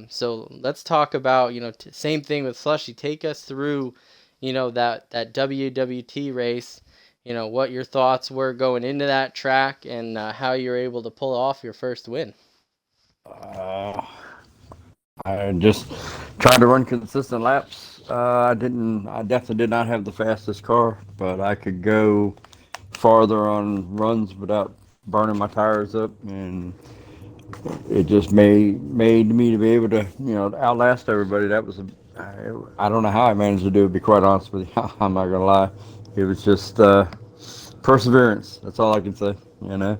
So let's talk about, you know, same thing with Slushy. Take us through, you know, that WWT race. You know, what your thoughts were going into that track, and how you were able to pull off your first win. I just tried to run consistent laps. I definitely did not have the fastest car, but I could go farther on runs without burning my tires up, and it just made me to be able to, you know, outlast everybody. That was I don't know how I managed to do it, to be quite honest with you. I'm not gonna lie. It was just perseverance. That's all I can say, you know.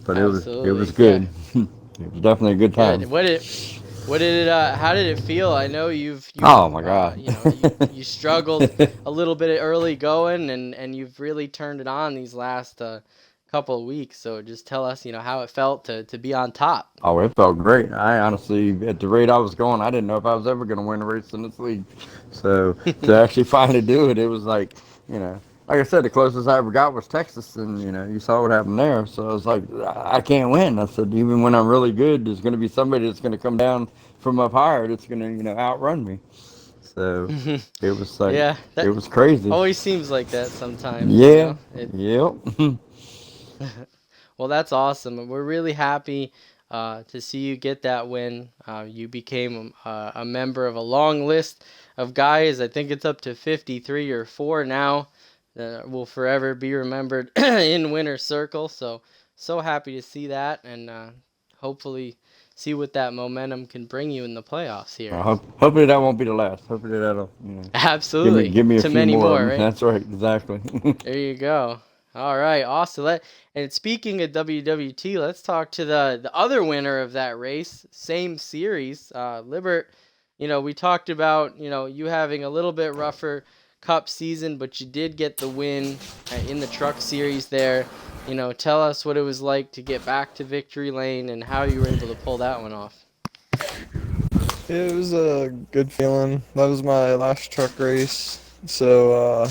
But it was good. Yeah. It was definitely a good time. Good. What did it how did it feel? I know you've Oh my God. you know, you struggled a little bit early going, and you've really turned it on these last couple of weeks. So just tell us, you know, how it felt to be on top. Oh, it felt great. I honestly, at the rate I was going, I didn't know if I was ever going to win a race in this league. So to actually finally do it, it was like, you know, like I said, the closest I ever got was Texas, and you know, you saw what happened there. So I was like, I can't win. I said, even when I'm really good, there's going to be somebody that's going to come down from up higher that's going to, you know, outrun me. So it was like, Yeah, it was crazy. Always seems like that sometimes. Yeah. You know? Yep. Well, that's awesome, and we're really happy to see you get that win. You became a member of a long list of guys. I think it's up to 53 or 4 now that will forever be remembered in Winner's Circle. So happy to see that, and hopefully see what that momentum can bring you in the playoffs here. Hopefully that won't be the last. Hopefully that'll, you know, Absolutely. give me a to few many more, right? That's right, exactly. There you go. All right, awesome. And speaking of WWT, let's talk to the other winner of that race, same series, Libert. You know, we talked about, you know, you having a little bit rougher Cup season, but you did get the win in the Truck Series there. You know, tell us what it was like to get back to victory lane and how you were able to pull that one off. It was a good feeling. That was my last truck race, so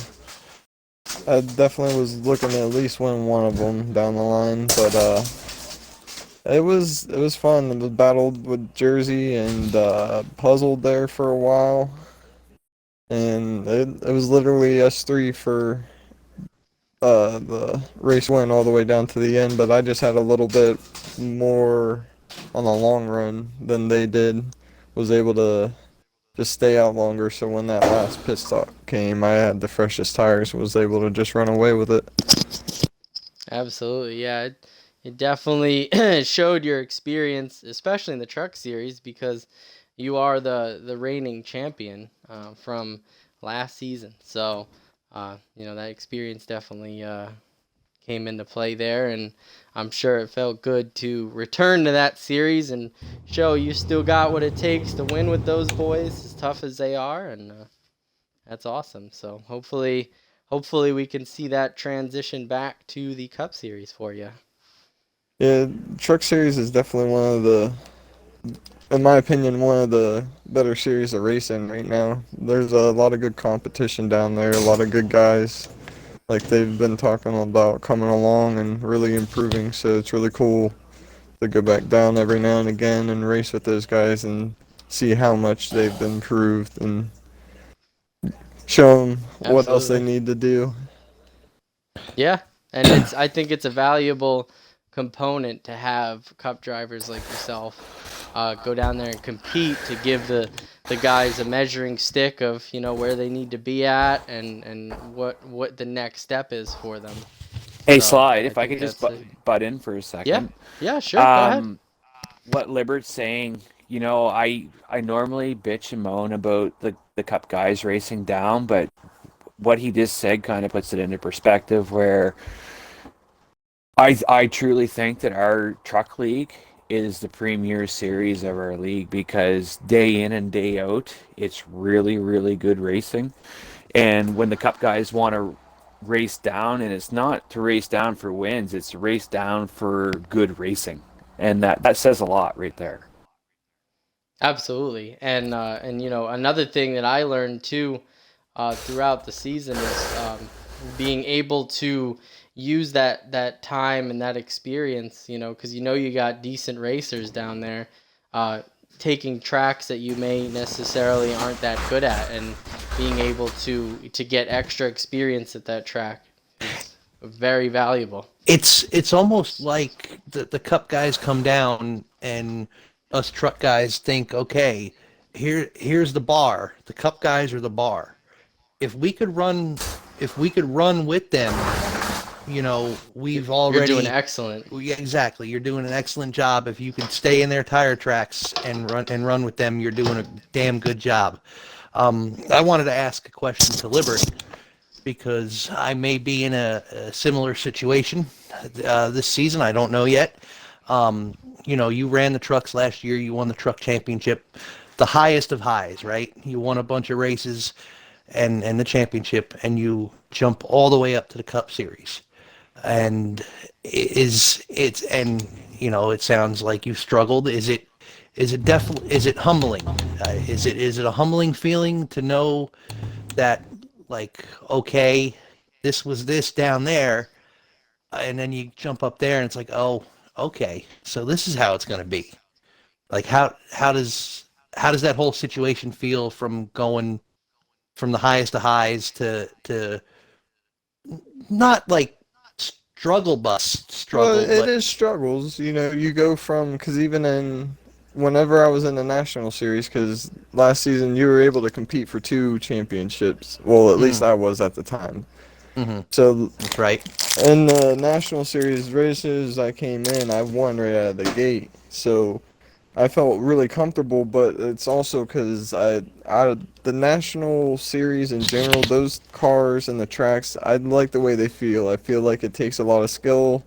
I definitely was looking to at least win one of them down the line. But it was fun. I battled with Jersey and puzzled there for a while, and it was literally S3 for the race win all the way down to the end. But I just had a little bit more on the long run than they did. Was able to just stay out longer, so when that last pit stop came, I had the freshest tires and was able to just run away with it. Absolutely, yeah. It definitely showed your experience, especially in the Truck Series, because you are the reigning champion from last season. So, you know, that experience definitely came into play there, and I'm sure it felt good to return to that series and show you still got what it takes to win with those boys, as tough as they are, and that's awesome. So hopefully we can see that transition back to the Cup Series for you. Yeah, Truck Series is definitely one of the, in my opinion, one of the better series of racing right now. There's a lot of good competition down there, a lot of good guys. Like, they've been talking about coming along and really improving, so it's really cool to go back down every now and again and race with those guys and see how much they've improved and show them what else they need to do. Yeah, and I think it's a valuable component to have Cup drivers like yourself go down there and compete, to give the guys a measuring stick of, you know, where they need to be at and what the next step is for them. Hey, Slide, if I could just butt in for a second. Yeah, sure. Go ahead. What Libert's saying, you know, I normally bitch and moan about the Cup guys racing down, but what he just said kind of puts it into perspective where I truly think that our truck league is the premier series of our league because day in and day out, it's really, really good racing. And when the cup guys want to race down, and it's not to race down for wins, it's to race down for good racing. And that says a lot right there. Absolutely, and another thing that I learned too throughout the season is being able to use that time and that experience, because you got decent racers down there, taking tracks that you may necessarily aren't that good at, and being able to get extra experience at that track is very valuable. It's almost like the cup guys come down and us truck guys think, okay, here's the bar. The cup guys are the bar. If we could run with them, we've already. You're doing excellent. Yeah, exactly. You're doing an excellent job. If you could stay in their tire tracks and run with them, you're doing a damn good job. I wanted to ask a question to Libert because I may be in a similar situation this season. I don't know yet. You ran the trucks last year. You won the truck championship, the highest of highs, right? You won a bunch of races and the championship, and you jump all the way up to the Cup Series. And it sounds like you struggled. Is it humbling? Is it a humbling feeling to know that, like, okay, this was this down there, and then you jump up there and it's like, oh, okay, so this is how it's going to be. Like, how does that whole situation feel from going from the highest of highs to not like struggle bus struggle? Well, it is struggles. You go from, because whenever I was in the national series, because last season you were able to compete for 2 championships. Well, at least I was at the time. Mm-hmm. So That's right. in the national series, right as soon as I came in, I won right out of the gate. So I felt really comfortable, but it's also because the national series in general, those cars and the tracks, I like the way they feel. I feel like it takes a lot of skill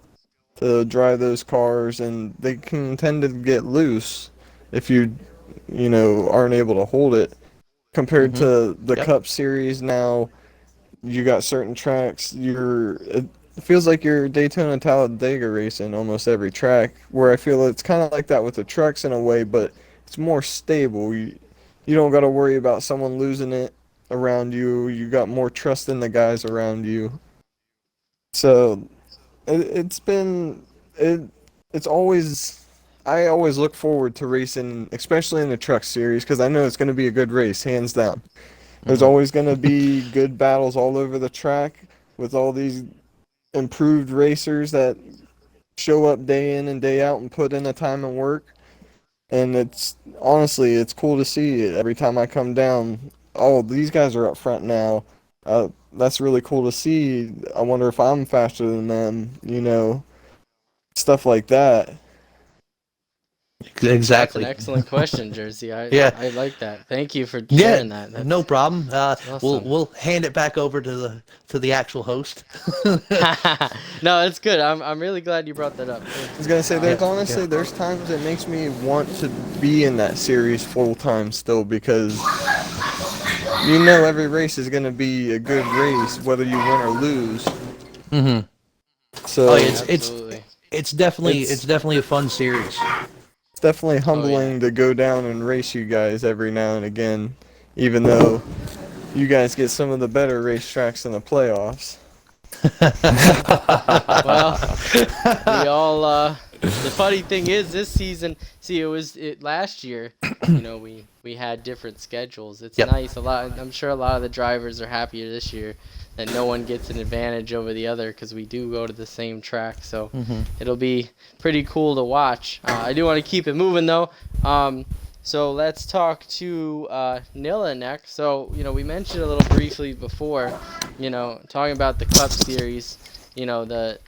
to drive those cars, and they can tend to get loose if you aren't able to hold it. Compared to the Yep. Cup Series now, you got certain tracks. It feels like you're Daytona Talladega racing almost every track. Where I feel it's kind of like that with the trucks in a way, but it's more stable. You don't got to worry about someone losing it around you. You got more trust in the guys around you. So it's always. I always look forward to racing, especially in the truck series, because I know it's going to be a good race, hands down. There's always going to be good battles all over the track with all these improved racers that show up day in and day out and put in the time and work. And it's cool to see it every time I come down. Oh, these guys are up front now. That's really cool to see. I wonder if I'm faster than them, stuff like that. Exactly. That's an excellent question, Jersey. Yeah. I like that. Thank you for Yeah, sharing that. That's no problem. awesome. We'll hand it back over to the actual host. No, it's good. I'm really glad you brought that up. I was gonna say, there's times it makes me want to be in that series full time still, because every race is gonna be a good race whether you win or lose. Mm-hmm. So Oh, Absolutely. it's definitely It's- it's definitely a fun series. it's definitely humbling to go down and race you guys every now and again, even though you guys get some of the better racetracks in the playoffs. Well, we all. The funny thing is, this season, see, it last year. We had different schedules. It's Yep. nice. I'm sure a lot of the drivers are happier this year that no one gets an advantage over the other, because we do go to the same track. So it'll be pretty cool to watch. I do want to keep it moving though. So let's talk to Nilla next. So we mentioned a little briefly before, talking about the Cup Series.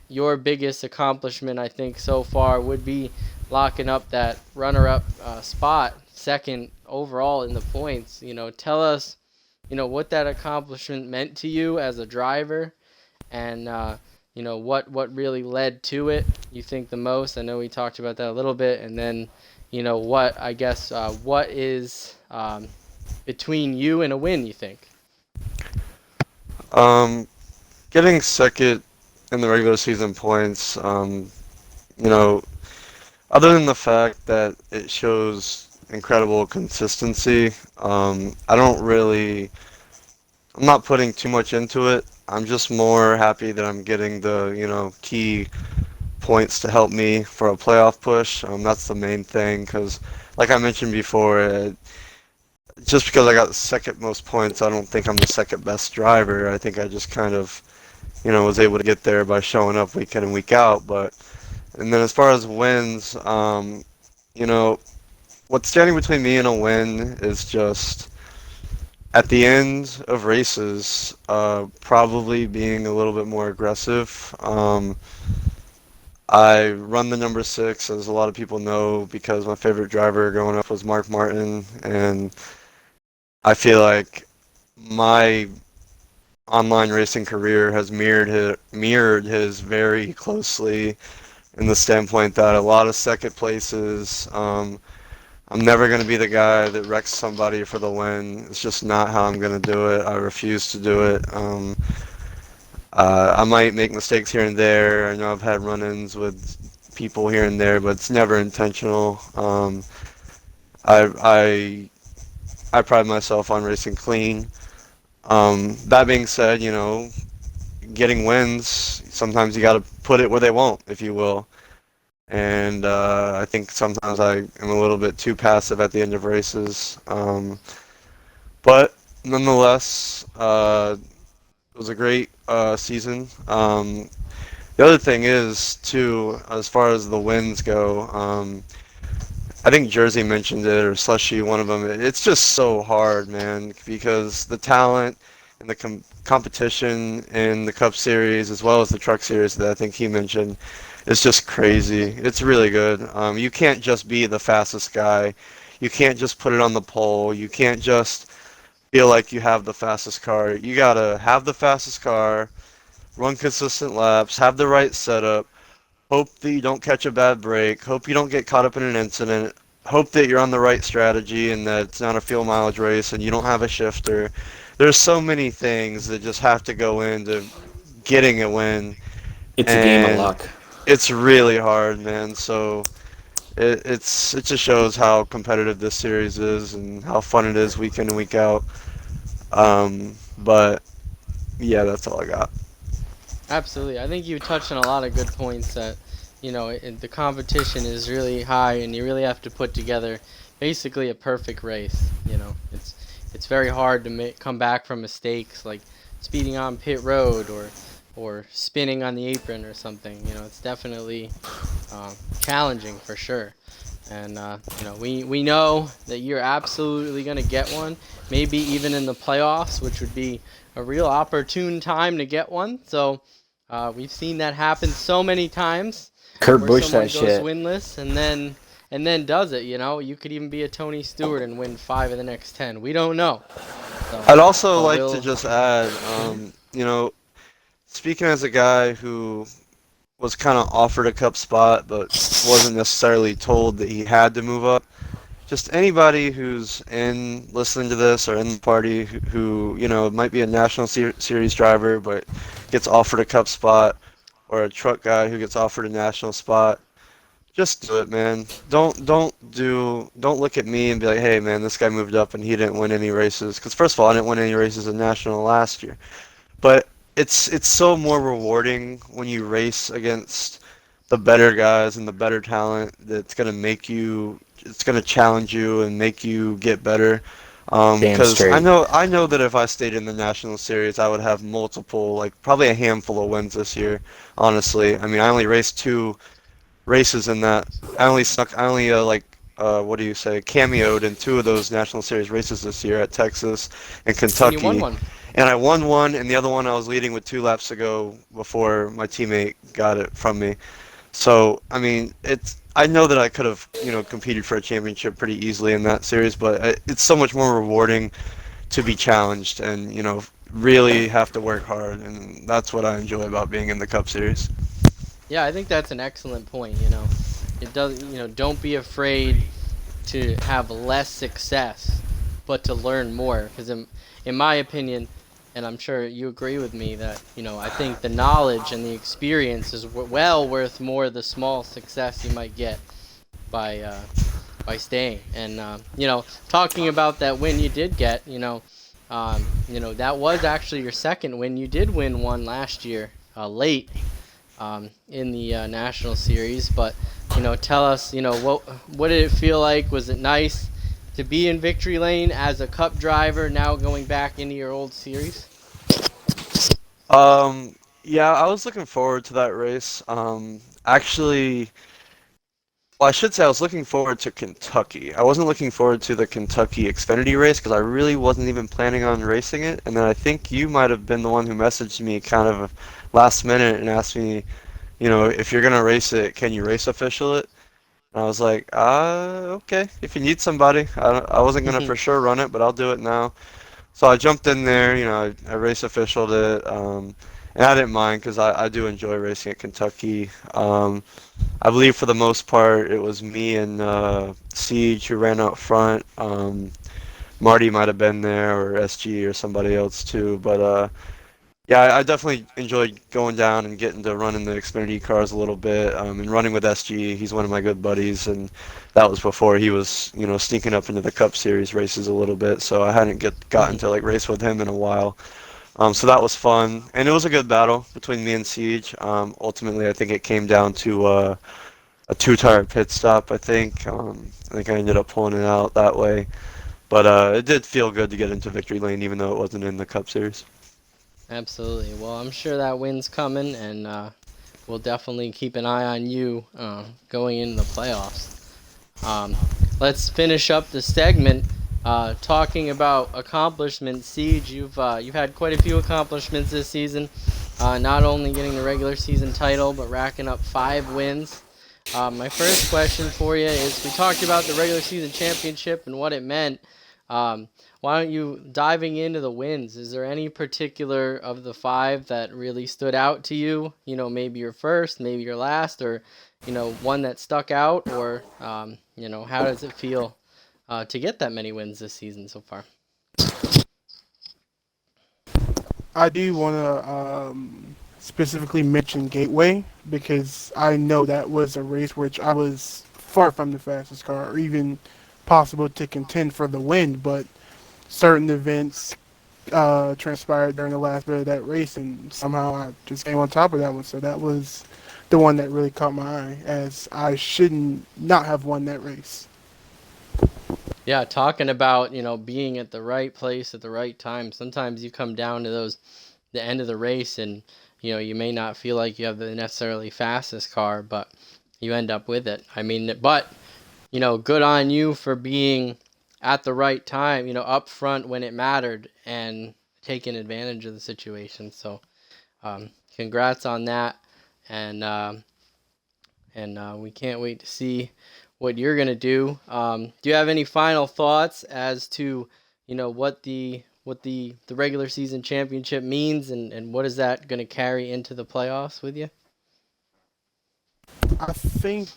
Your biggest accomplishment, I think, so far would be locking up that runner-up spot, second overall in the points. Tell us, what that accomplishment meant to you as a driver, and what really led to it. You think the most. I know we talked about that a little bit, and then what is between you and a win, you think? Um, Getting second in the regular season points, you know, other than the fact that it shows incredible consistency, I don't really, I'm not putting too much into it. I'm just more happy that I'm getting the, key points to help me for a playoff push. That's the main thing, because like I mentioned before, just because I got the second most points, I don't think I'm the second best driver. I think I just kind of, was able to get there by showing up week in and week out. And then as far as wins, you know, what's standing between me and a win is just at the end of races, probably being a little bit more aggressive. I run the number 6, as a lot of people know, because my favorite driver growing up was Mark Martin, and I feel like my online racing career has mirrored his very closely, in the standpoint that a lot of second places. I'm never going to be the guy that wrecks somebody for the win. It's just not how I'm going to do it. I refuse to do it. I might make mistakes here and there. I know I've had run-ins with people here and there, but it's never intentional. I pride myself on racing clean. That being said, getting wins, sometimes you got to put it where they won't, if you will. And I think sometimes I am a little bit too passive at the end of races. But nonetheless, it was a great season. The other thing is, too, as far as the wins go, I think Jersey mentioned it, or Slushy, one of them. It's just so hard, man, because the talent and the competition in the Cup Series, as well as the Truck Series that I think he mentioned, is just crazy. It's really good. You can't just be the fastest guy. You can't just put it on the pole. You can't just feel like you have the fastest car. You gotta have the fastest car, run consistent laps, have the right setup, hope that you don't catch a bad break, hope you don't get caught up in an incident, hope that you're on the right strategy and that it's not a fuel mileage race and you don't have a shifter. There's so many things that just have to go into getting a win. It's a game of luck. It's really hard, man. So it just shows how competitive this series is and how fun it is week in and week out. But yeah, that's all I got. Absolutely. I think you touched on a lot of good points that, the competition is really high and you really have to put together basically a perfect race. It's very hard to come back from mistakes like speeding on pit road or spinning on the apron or something. It's definitely challenging for sure. And we know that you're absolutely going to get one, maybe even in the playoffs, which would be a real opportune time to get one. So we've seen that happen so many times. Kurt where Busch someone that goes shit. winless and then does it. You could even be a Tony Stewart and win 5 of the next 10. We don't know. So, I'd also but like we'll- to just add, speaking as a guy who was kind of offered a cup spot but wasn't necessarily told that he had to move up, just anybody who's listening to this or in the party who might be a national series driver but gets offered a cup spot, or a truck guy who gets offered a national spot, just do it, man. Don't look at me and be like, hey man, this guy moved up and he didn't win any races. Because first of all, I didn't win any races in national last year. But it's so more rewarding when you race against the better guys and the better talent that's gonna it's gonna challenge you and make you get better. Damn Because straight. I know that if I stayed in the national series, I would have multiple, like probably a handful of wins this year. Honestly, I mean, I only raced 2 races in that. I only what do you say, cameoed in 2 of those national series races this year at Texas and Kentucky. And you won one. And I won one, and the other one I was leading with 2 laps to go before my teammate got it from me. So, I mean, I know that I could have, competed for a championship pretty easily in that series, but it's so much more rewarding to be challenged and, really have to work hard. And that's what I enjoy about being in the Cup Series. Yeah, I think that's an excellent point. It does. Don't be afraid to have less success, but to learn more. Because in my opinion, and I'm sure you agree with me that I think the knowledge and the experience is well worth more the small success you might get by staying. And talking about that win you did get, that was actually your second win. You did win one last year, late in the national series. But tell us, what did it feel like? Was it nice to be in victory lane as a Cup driver, now going back into your old series? Yeah, I was looking forward to that race. Actually, well, I should say I was looking forward to Kentucky. I wasn't looking forward to the Kentucky Xfinity race because I really wasn't even planning on racing it. And then I think you might have been the one who messaged me kind of last minute and asked me, if you're gonna race it, can you race official it? And I was like, okay, if you need somebody. I wasn't gonna for sure run it, but I'll do it now. So I jumped in there, I race officialed it, and I didn't mind because I do enjoy racing at Kentucky. I believe for the most part it was me and Siege who ran out front. Marty might have been there, or SG or somebody else too, but yeah, I definitely enjoyed going down and getting to run in the Xfinity cars a little bit, and running with SG. He's one of my good buddies, and that was before he was, sneaking up into the Cup Series races a little bit. So I hadn't gotten to race with him in a while. So that was fun, and it was a good battle between me and Siege. Ultimately, I think it came down to a two-tire pit stop. I think I ended up pulling it out that way, but it did feel good to get into victory lane, even though it wasn't in the Cup Series. Absolutely. Well, I'm sure that win's coming, and we'll definitely keep an eye on you going into the playoffs. Let's finish up the segment talking about accomplishments. Siege, you've had quite a few accomplishments this season. Not only getting the regular season title, but racking up 5 wins. My first question for you is: we talked about the regular season championship and what it meant. Why don't you diving into the wins? Is there any particular of the 5 that really stood out to you? Maybe your first, maybe your last, or one that stuck out, or how does it feel to get that many wins this season so far? I do want to specifically mention Gateway because I know that was a race which I was far from the fastest car, or even possible to contend for the win, but certain events transpired during the last bit of that race, and somehow I just came on top of that one. So that was the one that really caught my eye, as I shouldn't not have won that race. Yeah, talking about being at the right place at the right time. Sometimes you come down to the end of the race, and you may not feel like you have the necessarily fastest car, but you end up with it. I mean, but good on you for being at the right time, up front when it mattered and taking advantage of the situation. So, congrats on that, and we can't wait to see what you're gonna do. Do you have any final thoughts as to, what the regular season championship means, and what is that gonna carry into the playoffs with you? I think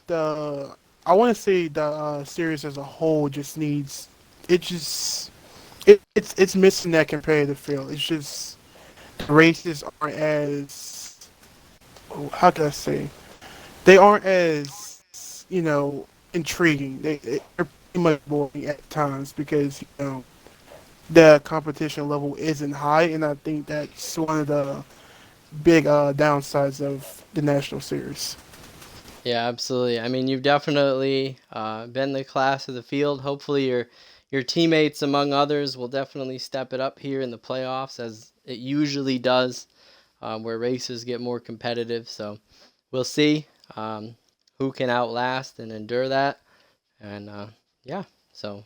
I want to say the series as a whole just needs it's missing that competitive feel. It's just the races aren't as, how can I say, they aren't as intriguing. They're pretty much boring at times because the competition level isn't high, and I think that's one of the big downsides of the national series. Yeah, absolutely. I mean, you've definitely been the class of the field. Hopefully, your teammates, among others, will definitely step it up here in the playoffs, as it usually does, where races get more competitive. So we'll see who can outlast and endure that. And yeah, so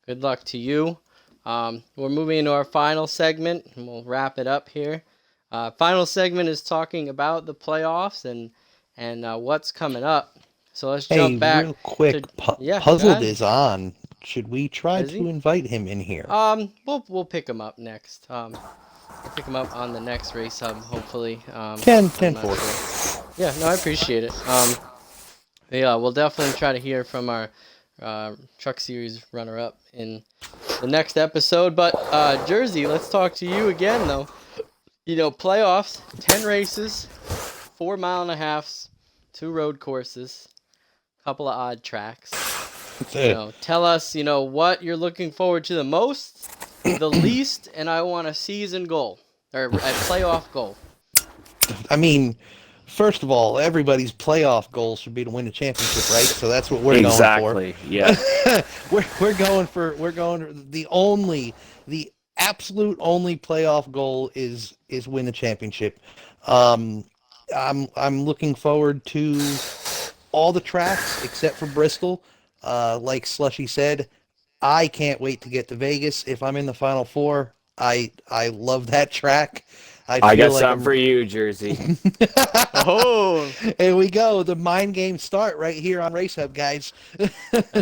good luck to you. We're moving into our final segment, and we'll wrap it up here. Final segment is talking about the playoffs and what's coming up. So let's Hey, jump back. real quick, Yeah, go Puzzled ahead. is on. Should we try Is to he? invite him in here? We'll pick him up next. We'll pick him up on the next race hub, hopefully. 10 I'm 10 not 4. sure. Yeah, no, I appreciate it. Yeah, we'll definitely try to hear from our Truck Series runner-up in the next episode. But Jersey, let's talk to you again, though. You know, playoffs, 10 races, 4 mile and a halves, 2 road courses, couple of odd tracks. You know, tell us, you know, what you're looking forward to the most, the least, and I want a season goal or a playoff goal. I mean, first of all, everybody's playoff goal should be to win the championship, right? So that's what we're Exactly. Yeah. going for. we're going for the absolute only playoff goal is win the championship. I'm looking forward to all the tracks except for Bristol. Like Slushy said, I can't wait to get to Vegas. If I'm in the Final Four, I love that track. I feel got like something for you, Jersey. Oh, Here we go. The mind games start right here on Race Hub, guys.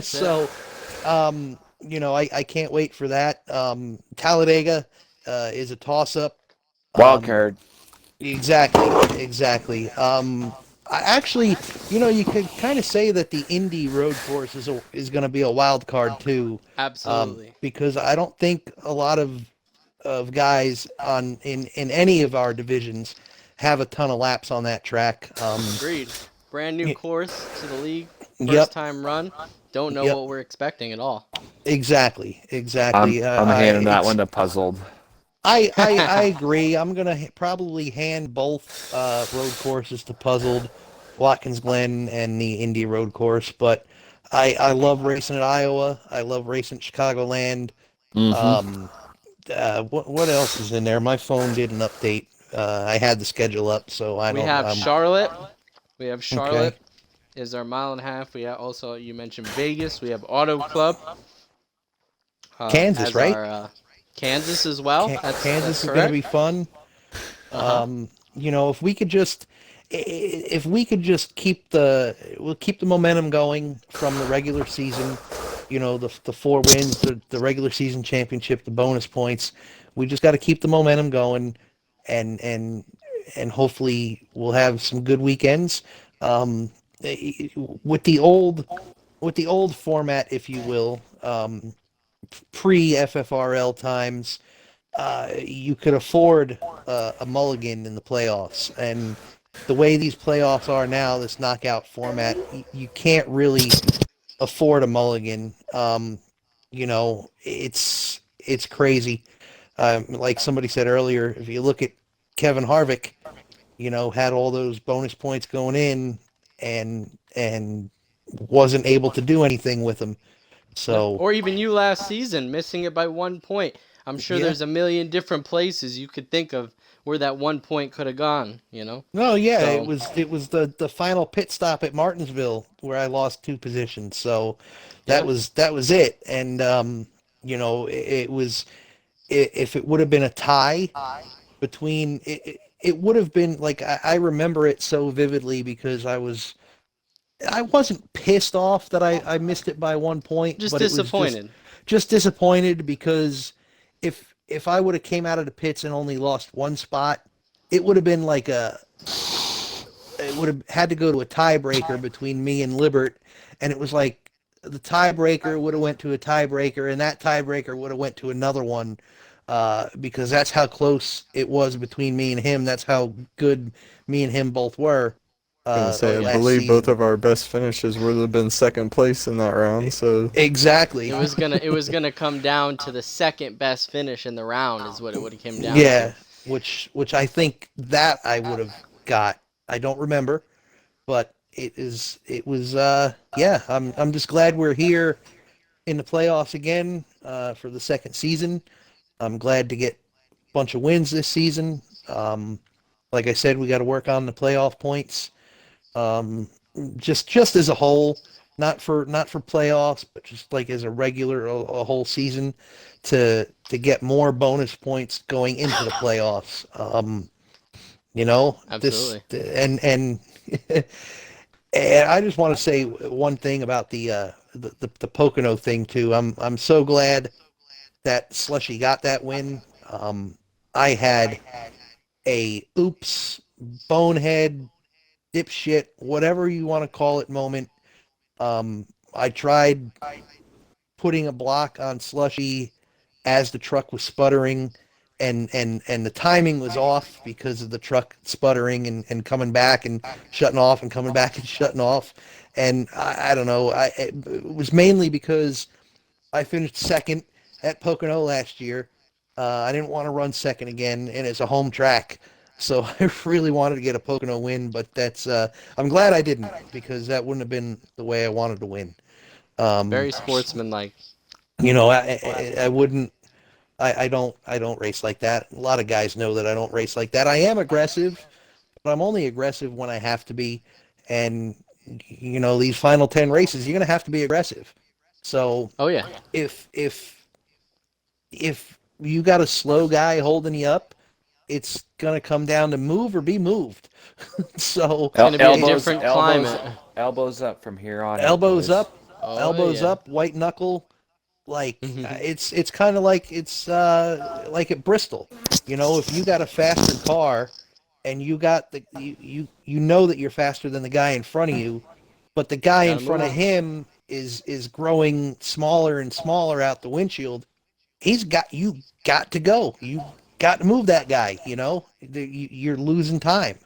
So, you know, I can't wait for that. Talladega is a toss-up. Wild card. Exactly. Actually, you know, you could kind of say that the Indy road course is going to be a wild card too. absolutely. Because I don't think a lot of guys in any of our divisions have a ton of laps on that track. Agreed. Brand new course to the league. First Yep. time run. Don't know Yep. what we're expecting at all. Exactly. I'm handing that it's- one to Puzzled. I agree. I'm gonna probably hand both road courses to Puzzled, Watkins Glen, and the Indy road course. But I love racing at Iowa. I love racing at Chicagoland. What else is in there? My phone didn't update. I had the schedule up, so I don't. We have Charlotte. We have Charlotte. Okay. Is our mile and a half. We have also, you mentioned Vegas. We have Auto Club. Kansas, as right? Our, Kansas as well. Kansas that's is going to correct. be fun. You know, if we could just keep the momentum going from the regular season, you know, the 4 wins, the regular season championship, the bonus points. We just got to keep the momentum going, and hopefully we'll have some good weekends. With the old format, if you will, pre-FFRL times, you could afford a mulligan in the playoffs. And the way these playoffs are now, this knockout format, you can't really afford a mulligan. You know, it's crazy. Like somebody said earlier, if you look at Kevin Harvick, you know, had all those bonus points going in and wasn't able to do anything with them. So Or even you last season, missing it by 1 point. I'm sure Yeah. there's a million different places you could think of where that 1 point could have gone, you know? no, yeah, So- it was the final pit stop at Martinsville where I lost 2 positions. So that Yeah. was it. And you know, it was, if it would have been a tie between it would have been like, I remember it so vividly because I wasn't pissed off that I missed it by 1 point, Just but it was disappointed. just disappointed because if I would have came out of the pits and only lost 1 spot, it would have been like it would have had to go to a tiebreaker between me and Libert, and it was like the tiebreaker would have went to a tiebreaker, and that tiebreaker would have went to another one, because that's how close it was between me and him. That's how good me and him both were. I last believe season. both of our best finishes would have been second place in that round. So Exactly. It was gonna come down to the second best finish in the round is what it would have come down Yeah, to. which I think that I would have got. I don't remember, but it was yeah. I'm just glad we're here in the playoffs again for the second season. I'm glad to get a bunch of wins this season. Like I said, we got to work on the playoff points. Just as a whole, not for playoffs, but just like as a regular a whole season to get more bonus points going into the playoffs. You know, Absolutely. and I just want to say one thing about the the Pocono thing too. I'm so glad that Slushy got that win. I had a oops, bonehead, dipshit, whatever you want to call it moment. I tried putting a block on Slushy as the truck was sputtering, and the timing was off because of the truck sputtering and coming back and shutting off and coming back and shutting off. And I don't know. It was mainly because I finished second at Pocono last year. I didn't want to run second again, and it's a home track. So I really wanted to get a Pocono win, but I'm glad I didn't, because that wouldn't have been the way I wanted to win. Very sportsmanlike. I wouldn't. I don't race like that. A lot of guys know that I don't race like that. I am aggressive, but I'm only aggressive when I have to be. And these final 10 races, you're gonna have to be aggressive. So Oh yeah. if you got a slow guy holding you up, it's gonna come down to move or be moved. So It's gonna be a different climate. Elbows up from here on. elbows up, Oh, elbows yeah. up, white knuckle. Like it's kind of like like at Bristol. If you got a faster car and you got you know that you're faster than the guy in front of you, but the guy in Gotta front of move. him is growing smaller and smaller out the windshield. You got to go. You got to move that guy. You're losing time.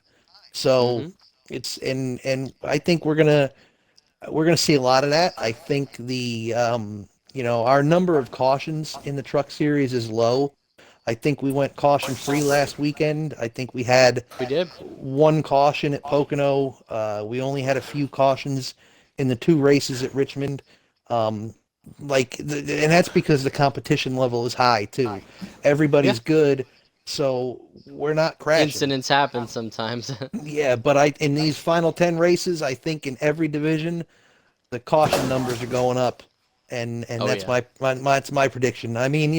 So it's and I think we're gonna see a lot of that. I think our number of cautions in the truck series is low. I think we went caution free last weekend. I think we had We did. one caution at Pocono. We only had a few cautions in the 2 races at Richmond. And that's because the competition level is high too. Everybody's good, so we're not crashing. Incidents happen sometimes. Yeah, but in these final 10 races, I think in every division, the caution numbers are going up, and Oh, that's yeah. that's my prediction. I mean,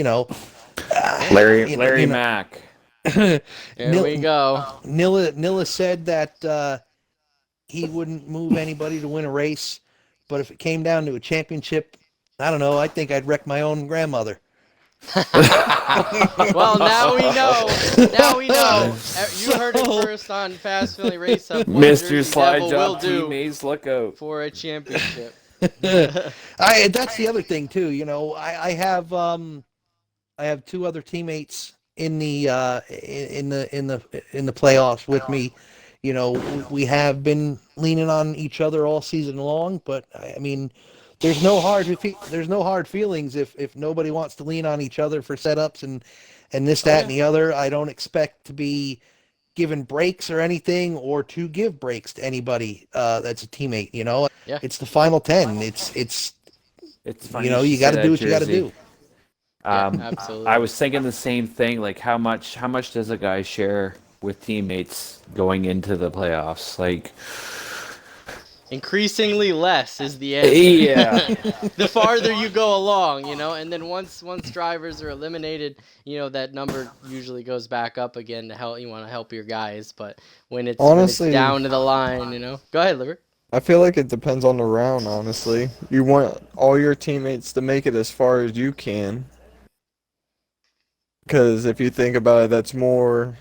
Larry Mack. There we go. Nilla said that he wouldn't move anybody to win a race, but if it came down to a championship, I don't know. I think I'd wreck my own grandmother. Well, now we know. Now we know. You heard it first on Fast Philly Race Up. what Mr. Jersey Slide Devil will Job do teammates, look out. for a championship. That's the other thing too. I have 2 other teammates in the playoffs with me. We have been leaning on each other all season long, but I mean, there's no hard feelings if nobody wants to lean on each other for setups and this, that, and the other. I don't expect to be given breaks or anything, or to give breaks to anybody that's a teammate. Yeah. It's the final 10. It's It's funny. you got to do what you got to Jersey. do. Absolutely. I was thinking the same thing. Like, how much does a guy share with teammates going into the playoffs? Like, Increasingly less is the answer. yeah, The farther you go along, and then once drivers are eliminated, that number usually goes back up again to help. You want to help your guys, but when it's Honestly- down to the line, Go ahead, Liver. I feel like it depends on the round, honestly. You want all your teammates to make it as far as you can. Because if you think about it, that's more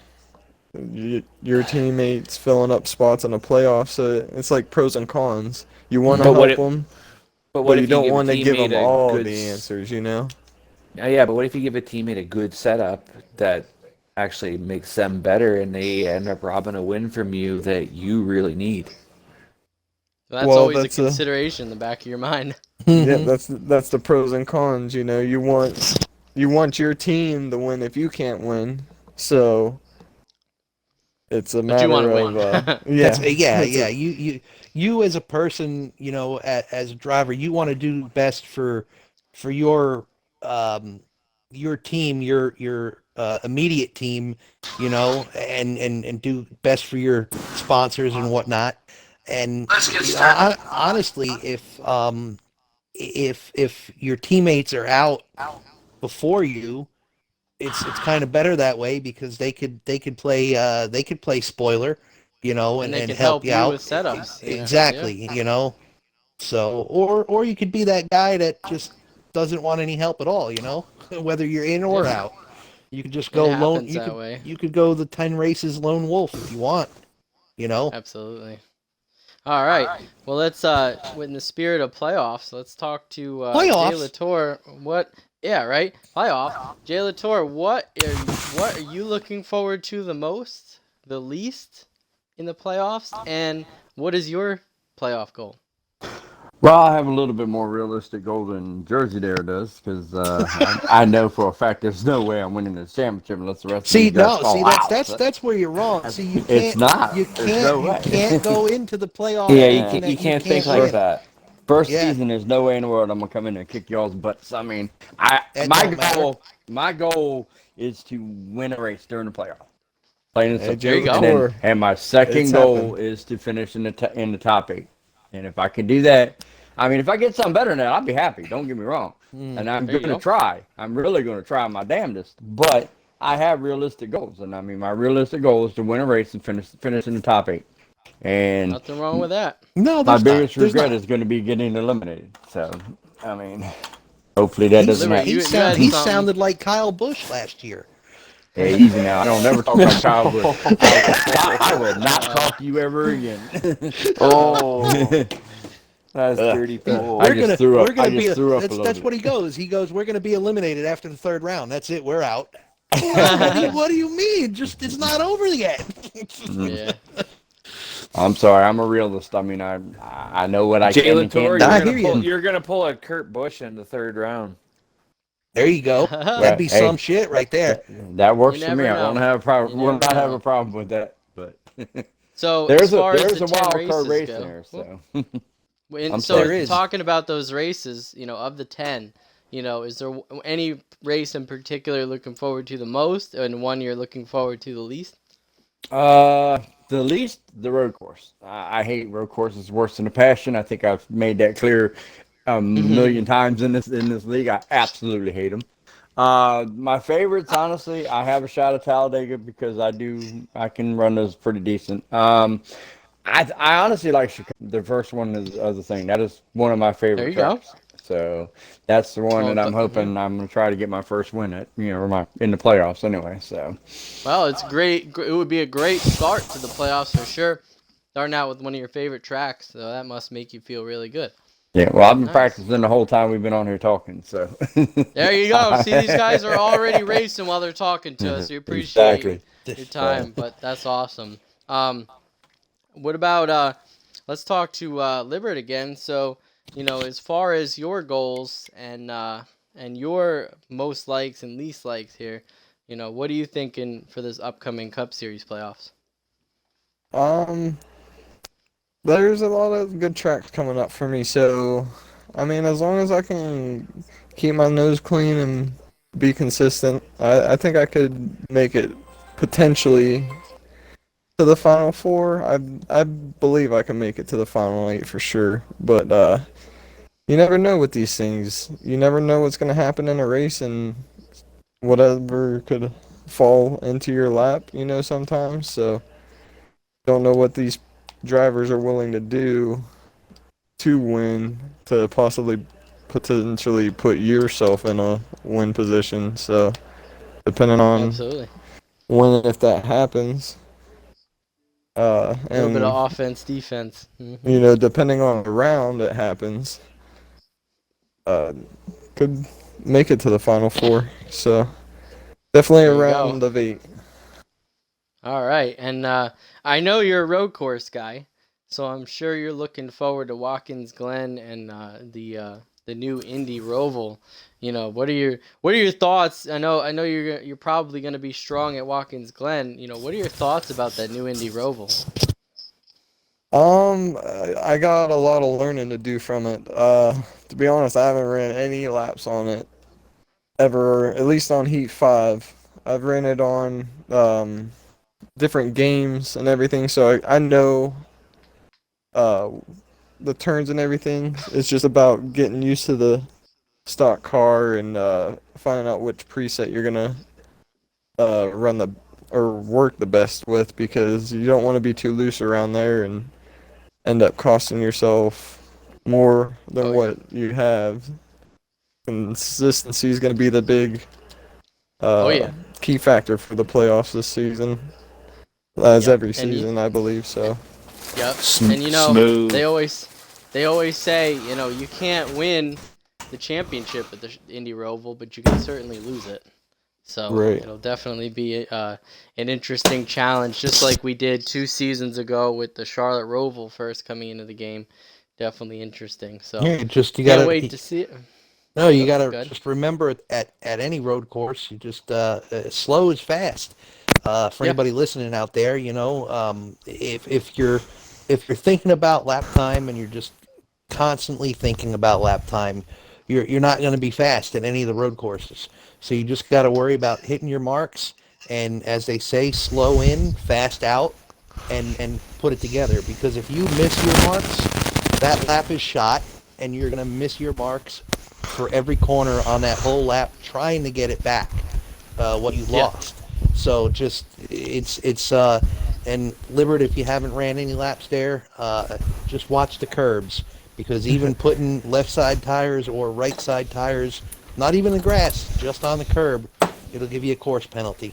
your teammates filling up spots in the playoffs. So it's like pros and cons. You want to But what help if- them, but but if you don't give a want to give teammate them a all good the answers, you know? Yeah, but what if you give a teammate a good setup that actually makes them better, and they end up robbing a win from you that you really need? That's Well, always that's a a- consideration in the back of your mind. Yeah, that's the pros and cons, you know. You want your team to win if you can't win. So it's a But matter you wanna of win. yeah. Yeah. You as a person, as a driver, you want to do best for your team, your immediate team, and do best for your sponsors and whatnot. And honestly, if your teammates are out before you, it's kind of better that way, because they could play spoiler, and And they can help you out with setups. Yeah. exactly. So, or you could be that guy that just doesn't want any help at all, whether you're in or Yeah. out. You could just It go lone. happens that way. You could go the 10 races lone wolf if you want. Absolutely. All right. Well, let's in the spirit of playoffs, let's talk to Jay Playoffs? Latour. What? Yeah, right. Playoff. Jay Latour, what are you looking forward to the most, the least in the playoffs, and what is your playoff goal? Well, I have a little bit more realistic goal than Jersey Dare does, because I know for a fact there's no way I'm winning this championship unless the rest of these guys fall out. That's where you're wrong. See, you can't. It's not. You There's no way. can't go into the playoffs. Yeah, thinking you that can't think like win. that. First Yeah. season, there's no way in the world I'm gonna come in and kick y'all's butts. I mean, It don't matter. my goal is to win a race during the playoff. Plain and Hey, simple. Jay you go. Latour, And my second It's goal happened. is to finish in the top 8. And if I can do that, I mean, if I get something better than that, I'll be happy. Don't get me wrong. And I'm There you going to go. try. I'm really going to try my damnedest. But I have realistic goals. And I mean, my realistic goal is to win a race and finish in the top 8. And Nothing wrong with that. No, my there's biggest not. There's regret not. is going to be getting eliminated. So, I mean, hopefully that doesn't Liberty, happen. you- He, you had he something. sounded like Kyle Busch last year. Hey, easy now. I don't never talk about Kyle Busch. I will not talk to you ever again. Oh, that's Ugh. dirty pool. I just threw up. I be just threw up a that's, little that's bit. what he goes. He goes, we're going to be eliminated after the 3rd round. That's it. We're out. What do you mean? Just it's not over yet. Yeah. I'm sorry. I'm a realist. I mean, I know what I Jay can and Latour, can't do. I you're hear gonna, you. you're gonna pull a Kurt Busch in the 3rd round. There you go. That'd be Hey. some shit right there. That works You for me. never I won't know. have a problem. You Will never not have know. a problem with that. But So there's as far as there's the a 10 wild races card race go, there. So And I'm so sorry. There is. talking about those races, of the 10, is there any race in particular looking forward to the most and one you're looking forward to the least? the least the road course. I hate road courses worse than a passion. I think I've made that clear a million times in this league. I absolutely hate them. My favorites, honestly, I have a shot at Talladega because I can run those pretty decent. I honestly like Chicago. The first one is the other thing. That is one of my favorite There you go. tracks. So that's the one Well, that I'm but- hoping I'm going to try to get my first win at, or in the playoffs anyway. So Well, it's great. It would be a great start to the playoffs for sure. Starting out with one of your favorite tracks, so that must make you feel really good. yeah, well, I've been Nice. practicing the whole time we've been on here talking. So There you go. See, these guys are already racing while they're talking to us. We appreciate Exactly. your time, but that's awesome. What about let's talk to Libert again. So, as far as your goals and your most likes and least likes here, what are you thinking for this upcoming Cup Series playoffs? There's a lot of good tracks coming up for me, so I mean, as long as I can keep my nose clean and be consistent, I think I could make it potentially to the Final Four. I believe I can make it to the Final 8 for sure, but you never know with these things. You never know what's going to happen in a race, and whatever could fall into your lap, sometimes. So don't know what these drivers are willing to do to win, to possibly potentially put yourself in a win position. So depending on Absolutely. when and if that happens, A little bit and of offense, defense. Mhm. depending on the round it happens, could make it to the Final Four. So definitely There a you round go. of 8. All right, and I know you're a road course guy, so I'm sure you're looking forward to Watkins Glen and the new Indy Roval. What are your thoughts? I know you're probably going to be strong at Watkins Glen. What are your thoughts about that new Indy Roval? I got a lot of learning to do from it. To be honest, I haven't ran any laps on it ever, at least on Heat 5. I've ran it on different games and everything, so I know the turns and everything. It's just about getting used to the stock car and finding out which preset you're gonna run or work the best with, because you don't want to be too loose around there and end up costing yourself more than Oh, yeah. what you have. Consistency is going to be the big Oh uh, yeah. key factor for the playoffs this season, as Yep. every And you, season, I believe. So, yep. And Smooth. they always say, you can't win the championship at the Indy Roval, but you can certainly lose it. So right. it'll definitely be an interesting challenge, just like we did 2 seasons ago with the Charlotte Roval first coming into the game. Definitely interesting. So Yeah, just you can't gotta wait to see it. no, you Yep, gotta good. just remember at any road course, you just slow is fast. For Yeah, anybody listening out there, if you're thinking about lap time and you're just constantly thinking about lap time, you're not going to be fast at any of the road courses. So you just got to worry about hitting your marks and, as they say, slow in, fast out, and put it together. Because if you miss your marks, that lap is shot, and you're going to miss your marks for every corner on that whole lap trying to get it back, what you yeah. lost. So just and Libert, if you haven't ran any laps there, just watch the curbs, because even putting left side tires or right side tires, not even the grass, just on the curb, it'll give you a course penalty.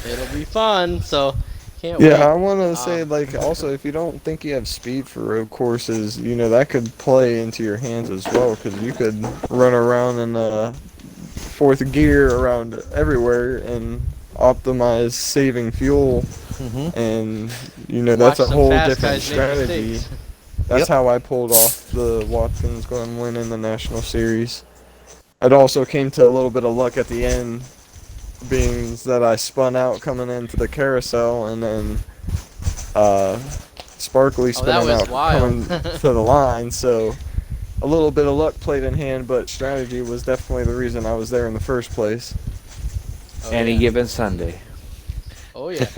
It'll be fun. So can't Yeah, wait. I want to say, Um, like, also, if you don't think you have speed for road courses, that could play into your hands as well, because you could run around in fourth gear around everywhere and optimize saving fuel, Mm-hmm. and, watch that's a some whole fast different guys make strategy. mistakes. That's Yep. how I pulled off the Watkins Glen win in the National Series. It also came to a little bit of luck at the end, being that I spun out coming into the carousel, and then Sparkly Oh, that spinning was out wild. coming to the line. So a little bit of luck played in hand, but strategy was definitely the reason I was there in the first place. Oh, Any yeah. given Sunday. Oh yeah.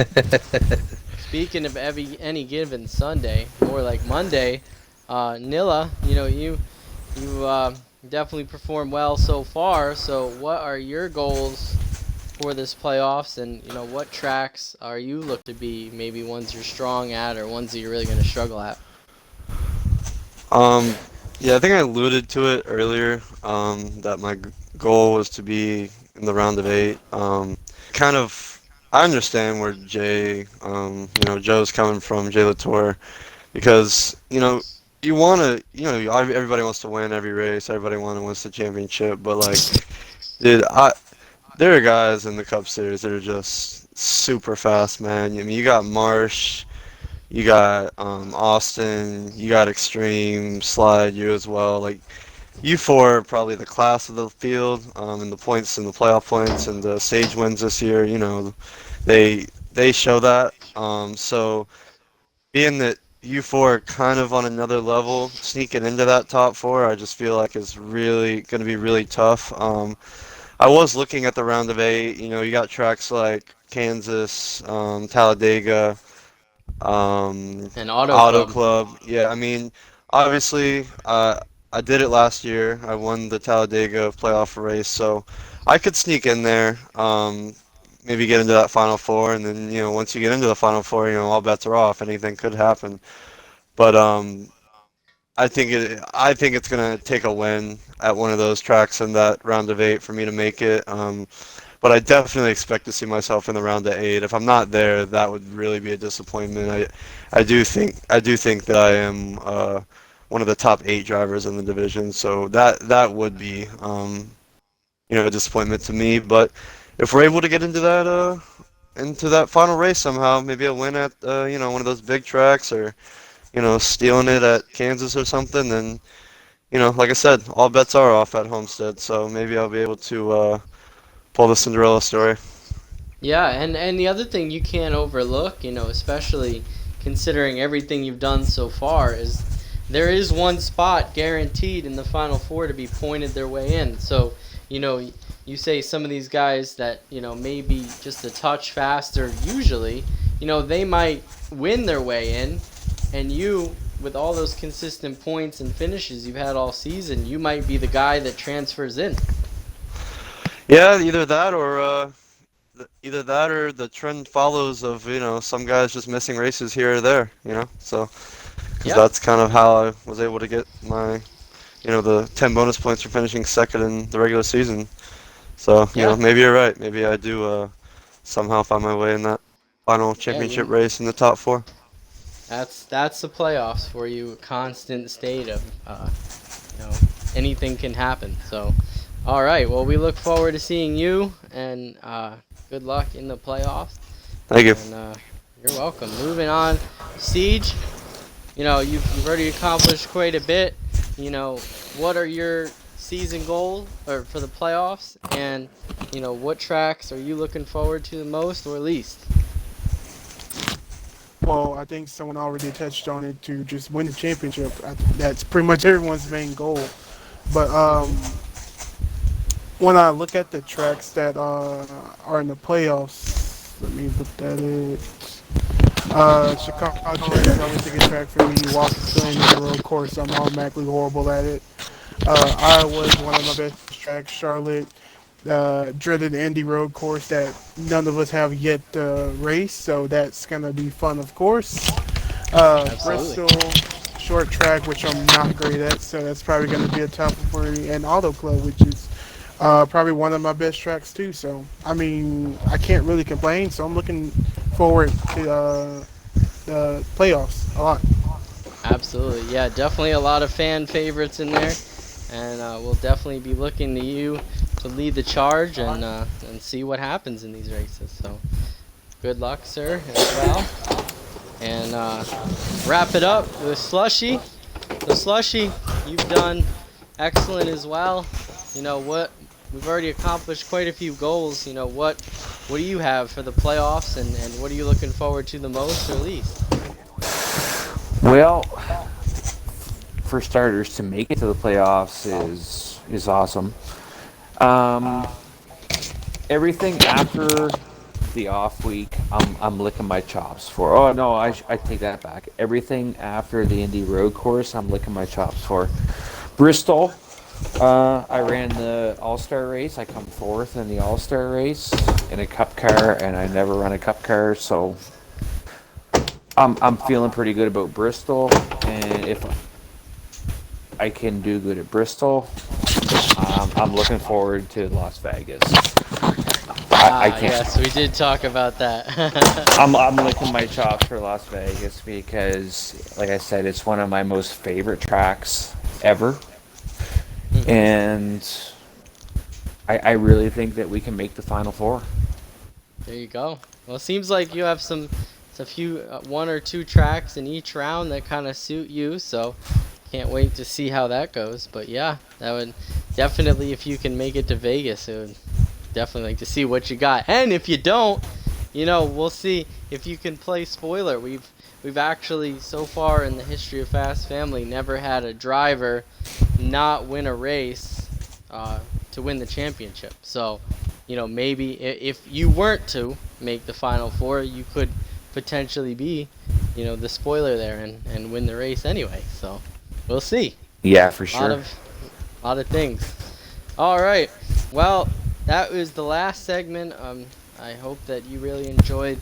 Speaking of any given Sunday, more like Monday, Nilla, you definitely performed well so far. So what are your goals for this playoffs, and what tracks are you look to be maybe ones you're strong at or ones that you're really going to struggle at? Um, yeah, I think I alluded to it earlier, that my goal was to be in the round of eight. Kind of, I understand where Joe's coming from, Jay Latour, because, you want to, everybody wants to win every race, everybody wants the championship, but, like, dude, there are guys in the Cup Series that are just super fast, man. I mean, you got Marsh, you got Austin, you got Extreme, Slide, you as well. Like, you four are probably the class of the field, in the points and the playoff points and the stage wins this year. They show that. So being that you four are kind of on another level, sneaking into that top four, I just feel like is really going to be really tough. I was looking at the round of eight. You got tracks like Kansas, Talladega, And Auto Auto Club. Club. Yeah, I mean, obviously, I did it last year. I won the Talladega playoff race, so I could sneak in there. Maybe get into that Final Four, and then once you get into the Final Four, all bets are off. Anything could happen. But I think it's gonna take a win at one of those tracks in that round of eight for me to make it. But I definitely expect to see myself in the round of eight. If I'm not there, that would really be a disappointment. I do think that I am one of the top eight drivers in the division, so that would be a disappointment to me. But if we're able to get into that final race somehow, maybe a win at one of those big tracks, or stealing it at Kansas or something, then like I said, all bets are off at Homestead. So maybe I'll be able to pull the Cinderella story. Yeah, and the other thing you can't overlook, especially considering everything you've done so far, is there is one spot guaranteed in the Final Four to be pointed their way in. So, you say some of these guys that, maybe just a touch faster usually, they might win their way in, and you, with all those consistent points and finishes you've had all season, you might be the guy that transfers in. Yeah, either that or the trend follows of some guys just missing races here or there. So because Yeah. that's kind of how I was able to get my, the 10 bonus points for finishing second in the regular season. So, Yeah. maybe you're right. Maybe I do somehow find my way in that final Yeah, championship race in the top four. that's the playoffs for you. A constant state of you know anything can happen. So, all right. Well, we look forward to seeing you, and good luck in the playoffs. Thank you. And you're welcome. Moving on, Siege. You've already accomplished quite a bit. What are your season goals or for the playoffs, and what tracks are you looking forward to the most or least? Well, I think someone already touched on it to just win the championship. That's pretty much everyone's main goal. But when I look at the tracks that are in the playoffs, let me look at it. Chicago is always a good track for me. Watkins Glen is a road course. I'm automatically horrible at it. Iowa is one of my best tracks. Charlotte, dreaded Indy road course that none of us have yet raced, so that's gonna be fun, of course. Absolutely. Bristol, short track, which I'm not great at, so that's probably gonna be a tough one for me. And Auto Club, which is probably one of my best tracks too. So I mean, I can't really complain. So I'm looking forward to the playoffs a lot. Absolutely. Yeah, definitely a lot of fan favorites in there, and we'll definitely be looking to you to lead the charge and see what happens in these races. So, good luck, sir, as well. And wrap it up with Slushy. So, Slushy, you've done excellent as well. We've already accomplished quite a few goals. What do you have for the playoffs, and what are you looking forward to the most or least? Well, for starters, to make it to the playoffs is awesome. Everything after the off week, I'm licking my chops for. Oh no, I take that back. Everything after the Indy Road Course, I'm licking my chops for. Bristol, I ran the All-Star race. I come fourth in the All-Star race in a Cup car, and I never run a Cup car, so I'm feeling pretty good about Bristol. And if I can do good at Bristol, I'm looking forward to Las Vegas. I can't. Yes, we did talk about that. I'm licking my chops for Las Vegas because, like I said, it's one of my most favorite tracks ever, and I really think that we can make the Final Four. There you go. Well, it seems like you have a few, one or two tracks in each round that kind of suit you, so can't wait to see how that goes. But yeah, that would definitely, if you can make it to Vegas, it would definitely like to see what you got. And if you don't, we'll see if you can play spoiler. We've actually, so far in the history of Fast Family, never had a driver not win a race to win the championship. So, maybe if you weren't to make the Final Four, you could potentially be, the spoiler there and win the race anyway. So, we'll see. Yeah, for sure. A lot of things. All right. Well, that was the last segment. I hope that you really enjoyed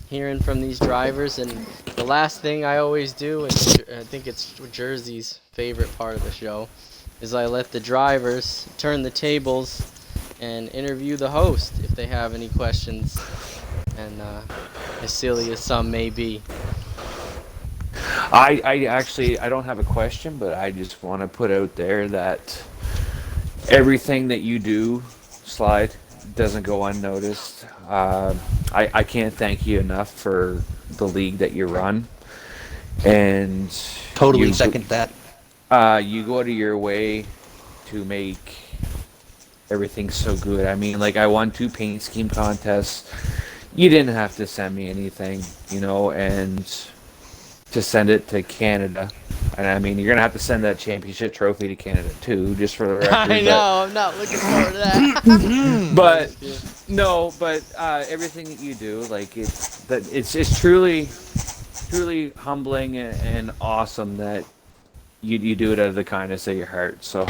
hearing from these drivers. And the last thing I always do, and I think it's Jersey's favorite part of the show, is I let the drivers turn the tables and interview the host if they have any questions, and as silly as some may be. I actually don't have a question, but I just want to put out there that everything that you do, Slide, doesn't go unnoticed. I can't thank you enough for the league that you run, and Totally second that. you go out of your way to make everything so good. I mean, like, I won 2 paint scheme contests. You didn't have to send me anything, and to send it to Canada. And I mean, you're gonna have to send that championship trophy to Canada too, just for the record. I know, I'm not looking forward to that. But no, but everything that you do, like, it's truly humbling and awesome that you do it out of the kindness of your heart. So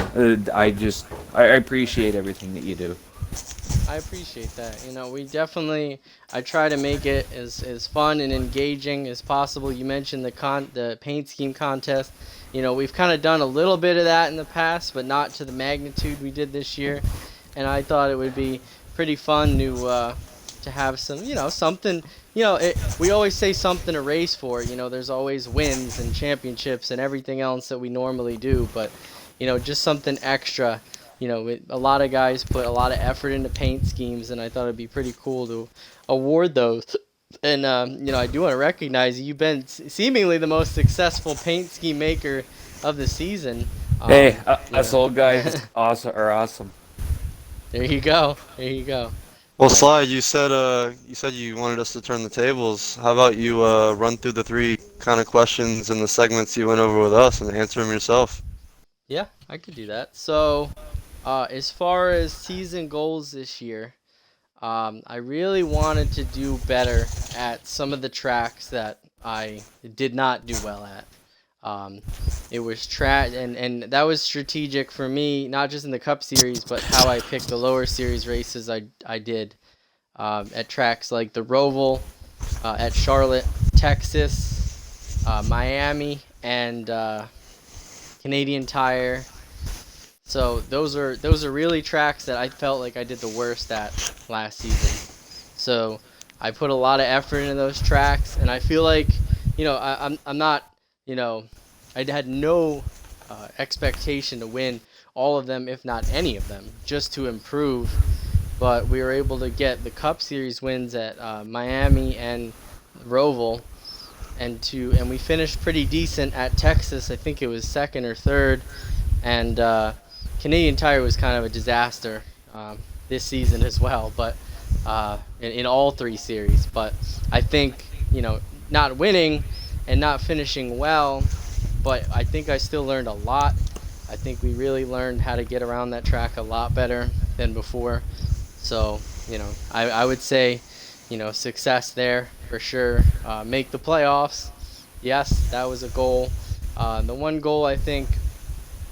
I appreciate everything that you do. I appreciate that. You know, we definitely I try to make it as fun and engaging as possible. You mentioned the paint scheme contest. You know, we've kind of done a little bit of that in the past, but not to the magnitude we did this year. And I thought it would be pretty fun to have some, something. We always say something to race for. You know, there's always wins and championships and everything else that we normally do, but just something extra. A lot of guys put a lot of effort into paint schemes, and I thought it'd be pretty cool to award those. And I do want to recognize you've been seemingly the most successful paint scheme maker of the season. Hey, us old guys are awesome. There you go. There you go. Well, Slide, you said you wanted us to turn the tables. How about you run through the three kind of questions and the segments you went over with us and answer them yourself? Yeah, I could do that. So, as far as season goals this year, I really wanted to do better at some of the tracks that I did not do well at. It was and that was strategic for me, not just in the Cup Series, but how I picked the lower series races I did at tracks like the Roval, at Charlotte, Texas, Miami, and Canadian Tire. So those are really tracks that I felt like I did the worst at last season. So I put a lot of effort into those tracks, and I feel like I'm not I had no expectation to win all of them, if not any of them, just to improve. But we were able to get the Cup Series wins at Miami and Roval, and we finished pretty decent at Texas. I think it was second or third, and Canadian Tire was kind of a disaster this season as well, but in all three series. But I think not winning and not finishing well, but I think I still learned a lot. I think we really learned how to get around that track a lot better than before. So I would say success there for sure. Make the playoffs, yes, that was a goal. The one goal I think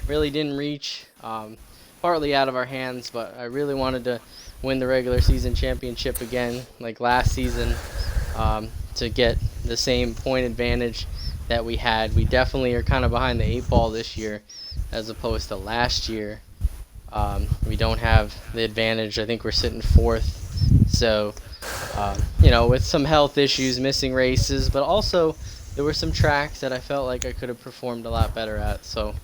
really didn't reach, partly out of our hands, but I really wanted to win the regular season championship again like last season, to get the same point advantage that we had. We definitely are kind of behind the 8 ball this year as opposed to last year. We don't have the advantage. I think we're sitting 4th. So, with some health issues, missing races, but also there were some tracks that I felt like I could have performed a lot better at. So,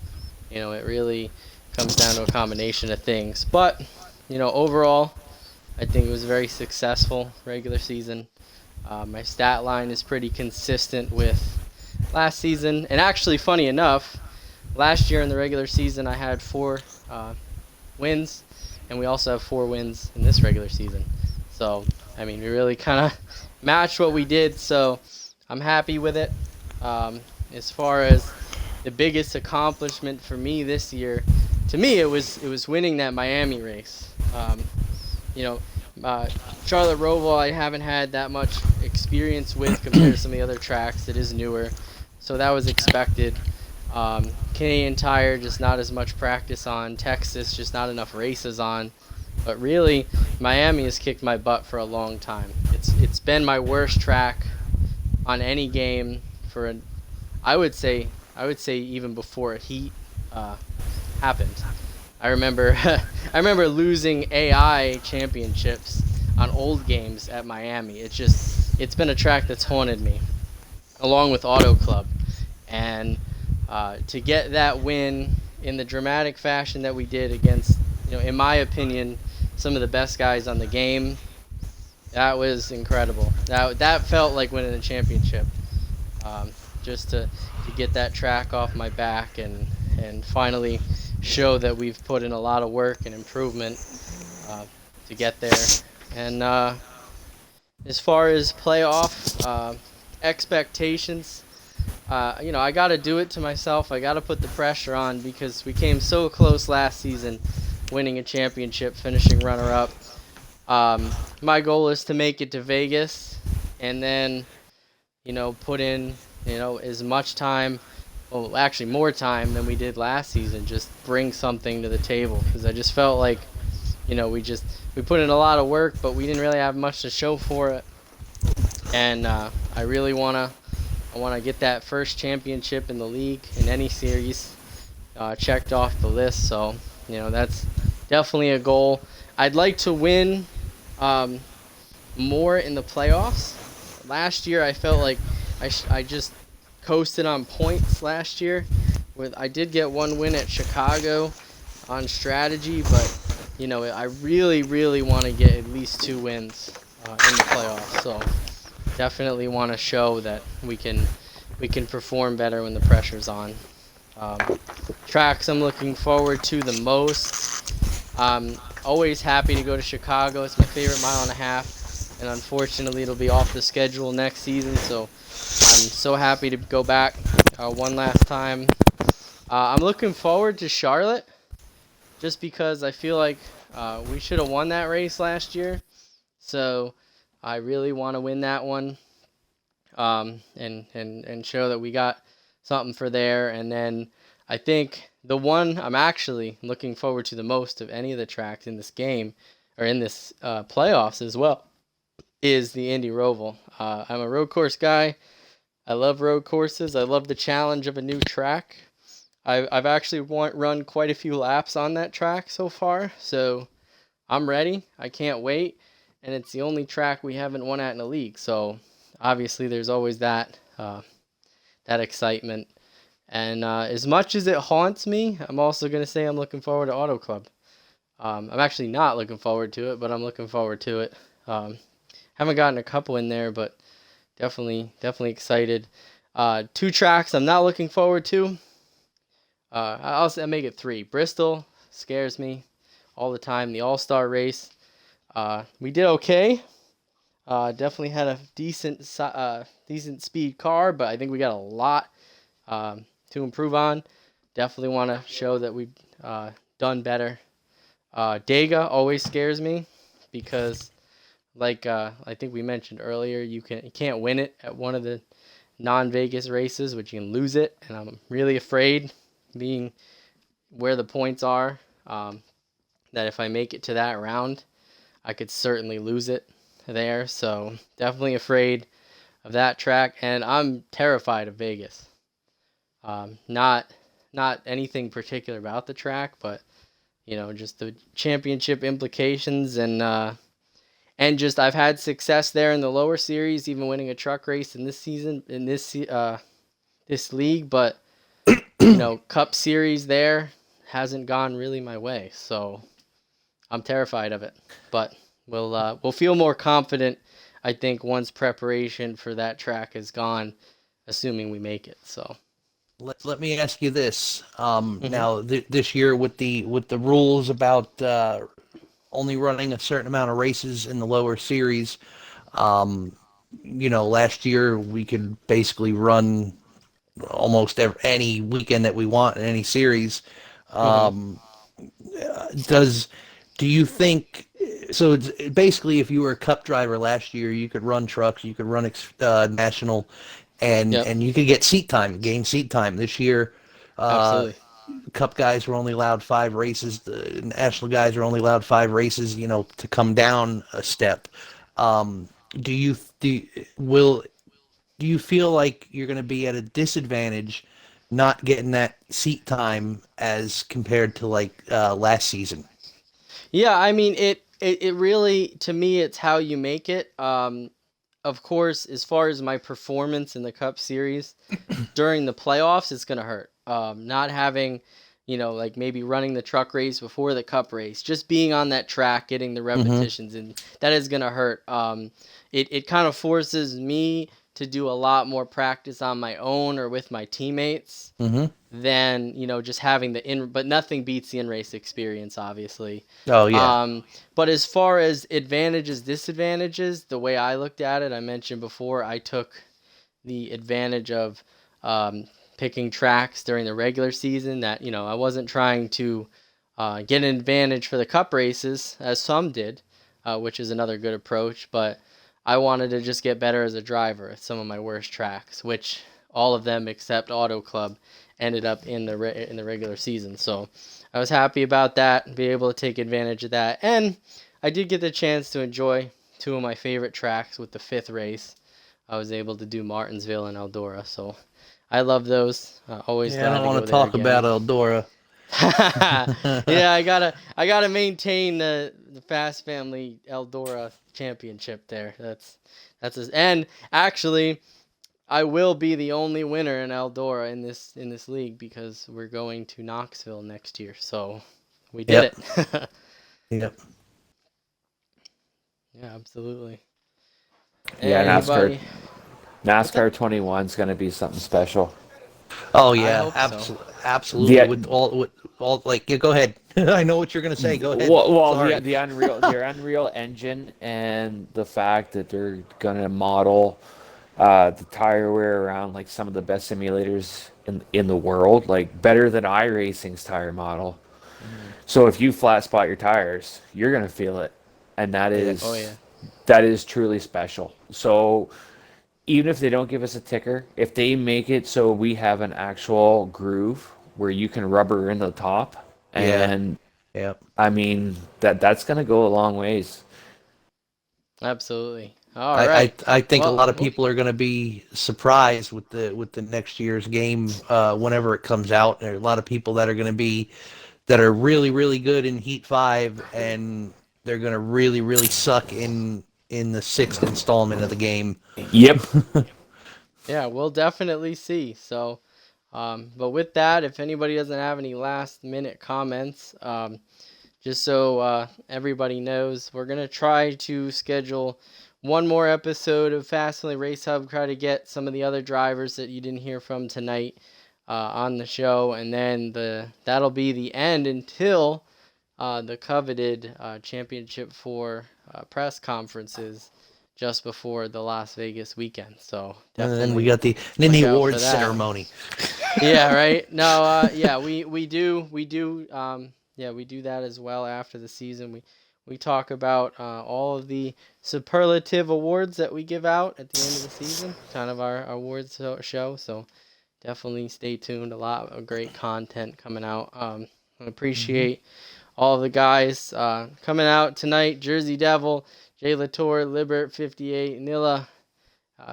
it really comes down to a combination of things. But, overall, I think it was a very successful regular season. My stat line is pretty consistent with last season. And actually, funny enough, last year in the regular season I had 4 wins, and we also have 4 wins in this regular season. So, we really kind of matched what we did, so I'm happy with it. As far as the biggest accomplishment for me this year, to me it was winning that Miami race. Charlotte Roval I haven't had that much experience with compared to some of the other tracks. It is newer, so that was expected. Canadian Tire, just not as much practice on. Texas, just not enough races on. But really, Miami has kicked my butt for a long time. It's been my worst track on any game I would say even before a heat happened. I remember losing AI championships on old games at Miami. It's been a track that's haunted me, along with Auto Club. And to get that win in the dramatic fashion that we did against, in my opinion, some of the best guys on the game, that was incredible. That felt like winning a championship. Just to get that track off my back and finally show that we've put in a lot of work and improvement to get there. And as far as playoff expectations, I got to do it to myself. I got to put the pressure on because we came so close last season, winning a championship, finishing runner-up. My goal is to make it to Vegas and then, put in, as much time, well, actually more time than we did last season, just bring something to the table because I just felt like we put in a lot of work, but we didn't really have much to show for it. And I really wanna get that first championship in the league in any series checked off the list. So that's definitely a goal. I'd like to win more in the playoffs. Last year I felt like I just coasted on points last year. I did get one win at Chicago on strategy, but I really, really want to get at least 2 wins in the playoffs. So definitely want to show that we can perform better when the pressure's on. Tracks I'm looking forward to the most. Always happy to go to Chicago. It's my favorite mile and a half, and unfortunately it'll be off the schedule next season. So I'm so happy to go back one last time. I'm looking forward to Charlotte, just because I feel like we should have won that race last year. So I really want to win that one, and show that we got something for there. And then I think the one I'm actually looking forward to the most of any of the tracks in this game, or in this playoffs as well, is the Indy Roval. I'm a road course guy. I love road courses. I love the challenge of a new track. I've actually run quite a few laps on that track so far, so I'm ready. I can't wait, and it's the only track we haven't won at in the league, so obviously there's always that excitement. And as much as it haunts me, I'm also going to say I'm looking forward to Auto Club. I'm actually not looking forward to it, but I'm looking forward to it. Haven't gotten a couple in there, but definitely excited. 2 tracks I'm not looking forward to. I'll make it 3. Bristol scares me all the time. The All-Star race. We did okay. Definitely had a decent speed car, but I think we got a lot to improve on. Definitely want to show that we've done better. Dega always scares me because, like I think we mentioned earlier, you can't win it at one of the non-Vegas races, but you can lose it, and I'm really afraid, being where the points are, that if I make it to that round, I could certainly lose it there. So definitely afraid of that track, and I'm terrified of Vegas. Not anything particular about the track, but just the championship implications, and just I've had success there in the lower series, even winning a truck race in this season in this league, but Cup Series there hasn't gone really my way, so I'm terrified of it. But we'll feel more confident, I think, once preparation for that track is gone, assuming we make it. So Let me ask you this. Now this year with the rules about only running a certain amount of races in the lower series, last year we could basically run almost any weekend that we want in any series. Do you think, so it's basically, if you were a Cup driver last year, you could run trucks, you could run national, and you could get gain seat time. This year, absolutely. Cup guys were only allowed 5 races. The national guys were only allowed 5 races. To come down a step. Do you feel like you're going to be at a disadvantage not getting that seat time as compared to last season? Yeah, I mean, it really, to me, it's how you make it. Of course, as far as my performance in the Cup Series during the playoffs, it's going to hurt. Not having, maybe running the truck race before the Cup race, just being on that track, getting the repetitions, and that is going to hurt. It kind of forces me to do a lot more practice on my own or with my teammates than, just having but nothing beats the in-race experience, obviously. Oh, yeah. But as far as advantages, disadvantages, the way I looked at it, I mentioned before, I took the advantage of picking tracks during the regular season that, I wasn't trying to get an advantage for the Cup races, as some did, which is another good approach, but I wanted to just get better as a driver at some of my worst tracks, which all of them except Auto Club ended up in the regular season. So I was happy about that, be able to take advantage of that, and I did get the chance to enjoy two of my favorite tracks with the 5th race. I was able to do Martinsville and Eldora, so I love those. Always Yeah, glad I don't to want go to there talk again. about Eldora. Yeah, I gotta maintain the Fast Family Eldora championship there. And actually, I will be the only winner in Eldora in this league because we're going to Knoxville next year. So we did Yep. it. Yep. Yeah, absolutely. Yeah, Anybody? NASCAR 21 is going to be something special. Oh I yeah, hope so. absolutely. Yeah. With all like, yeah, go ahead. I know what you're gonna say. Go ahead. Well, Sorry. the Unreal Engine, and the fact that they're going to model the tire wear around like some of the best simulators in the world, like better than iRacing's tire model. So if you flat spot your tires, you're going to feel it, and that is Oh yeah. that is truly special. So even if they don't give us a ticker, if they make it so we have an actual groove where you can rubber in the top, Yeah. and Yep. I mean that's gonna go a long ways. Absolutely. All right. I think a Well, lot of people are going to be surprised with the next year's game whenever it comes out. There are a lot of people that are really really good in Heat 5, and they're going to really suck in the 6th installment of the game. Yep. Yeah, we'll definitely see. So, but with that, if anybody doesn't have any last minute comments, just so everybody knows, we're going to try to schedule one more episode of Fast Family Race Hub, try to get some of the other drivers that you didn't hear from tonight on the show, and then that'll be the end until the coveted Championship 4 press conferences just before the Las Vegas weekend. So And definitely then we got the look out for awards that. ceremony. Yeah, right. No, yeah, we do yeah, we do that as well after the season. We talk about all of the superlative awards that we give out at the end of the season, kind of our awards show. So definitely stay tuned. A lot of great content coming out. I appreciate all of the guys coming out tonight. Jersey Devil, Jay Latour, Libert 58, Nilla,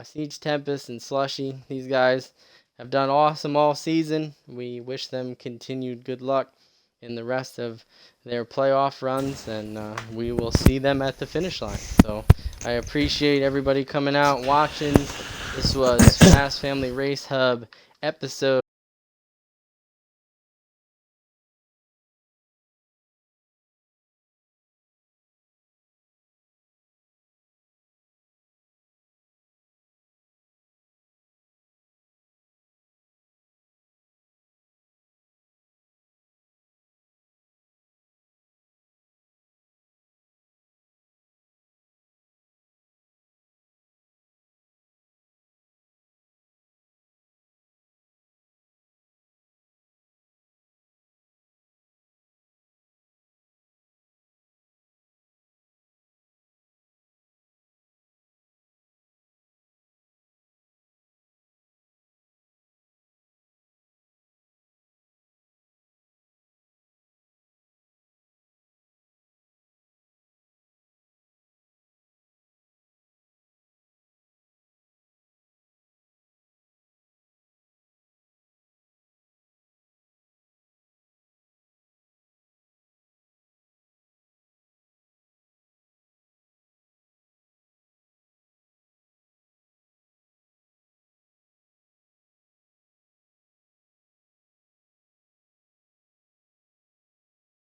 Siege Tempest, and Slushy. These guys have done awesome all season. We wish them continued good luck in the rest of their playoff runs, and we will see them at the finish line. So I appreciate everybody coming out and watching. This was Fast Family Race Hub episode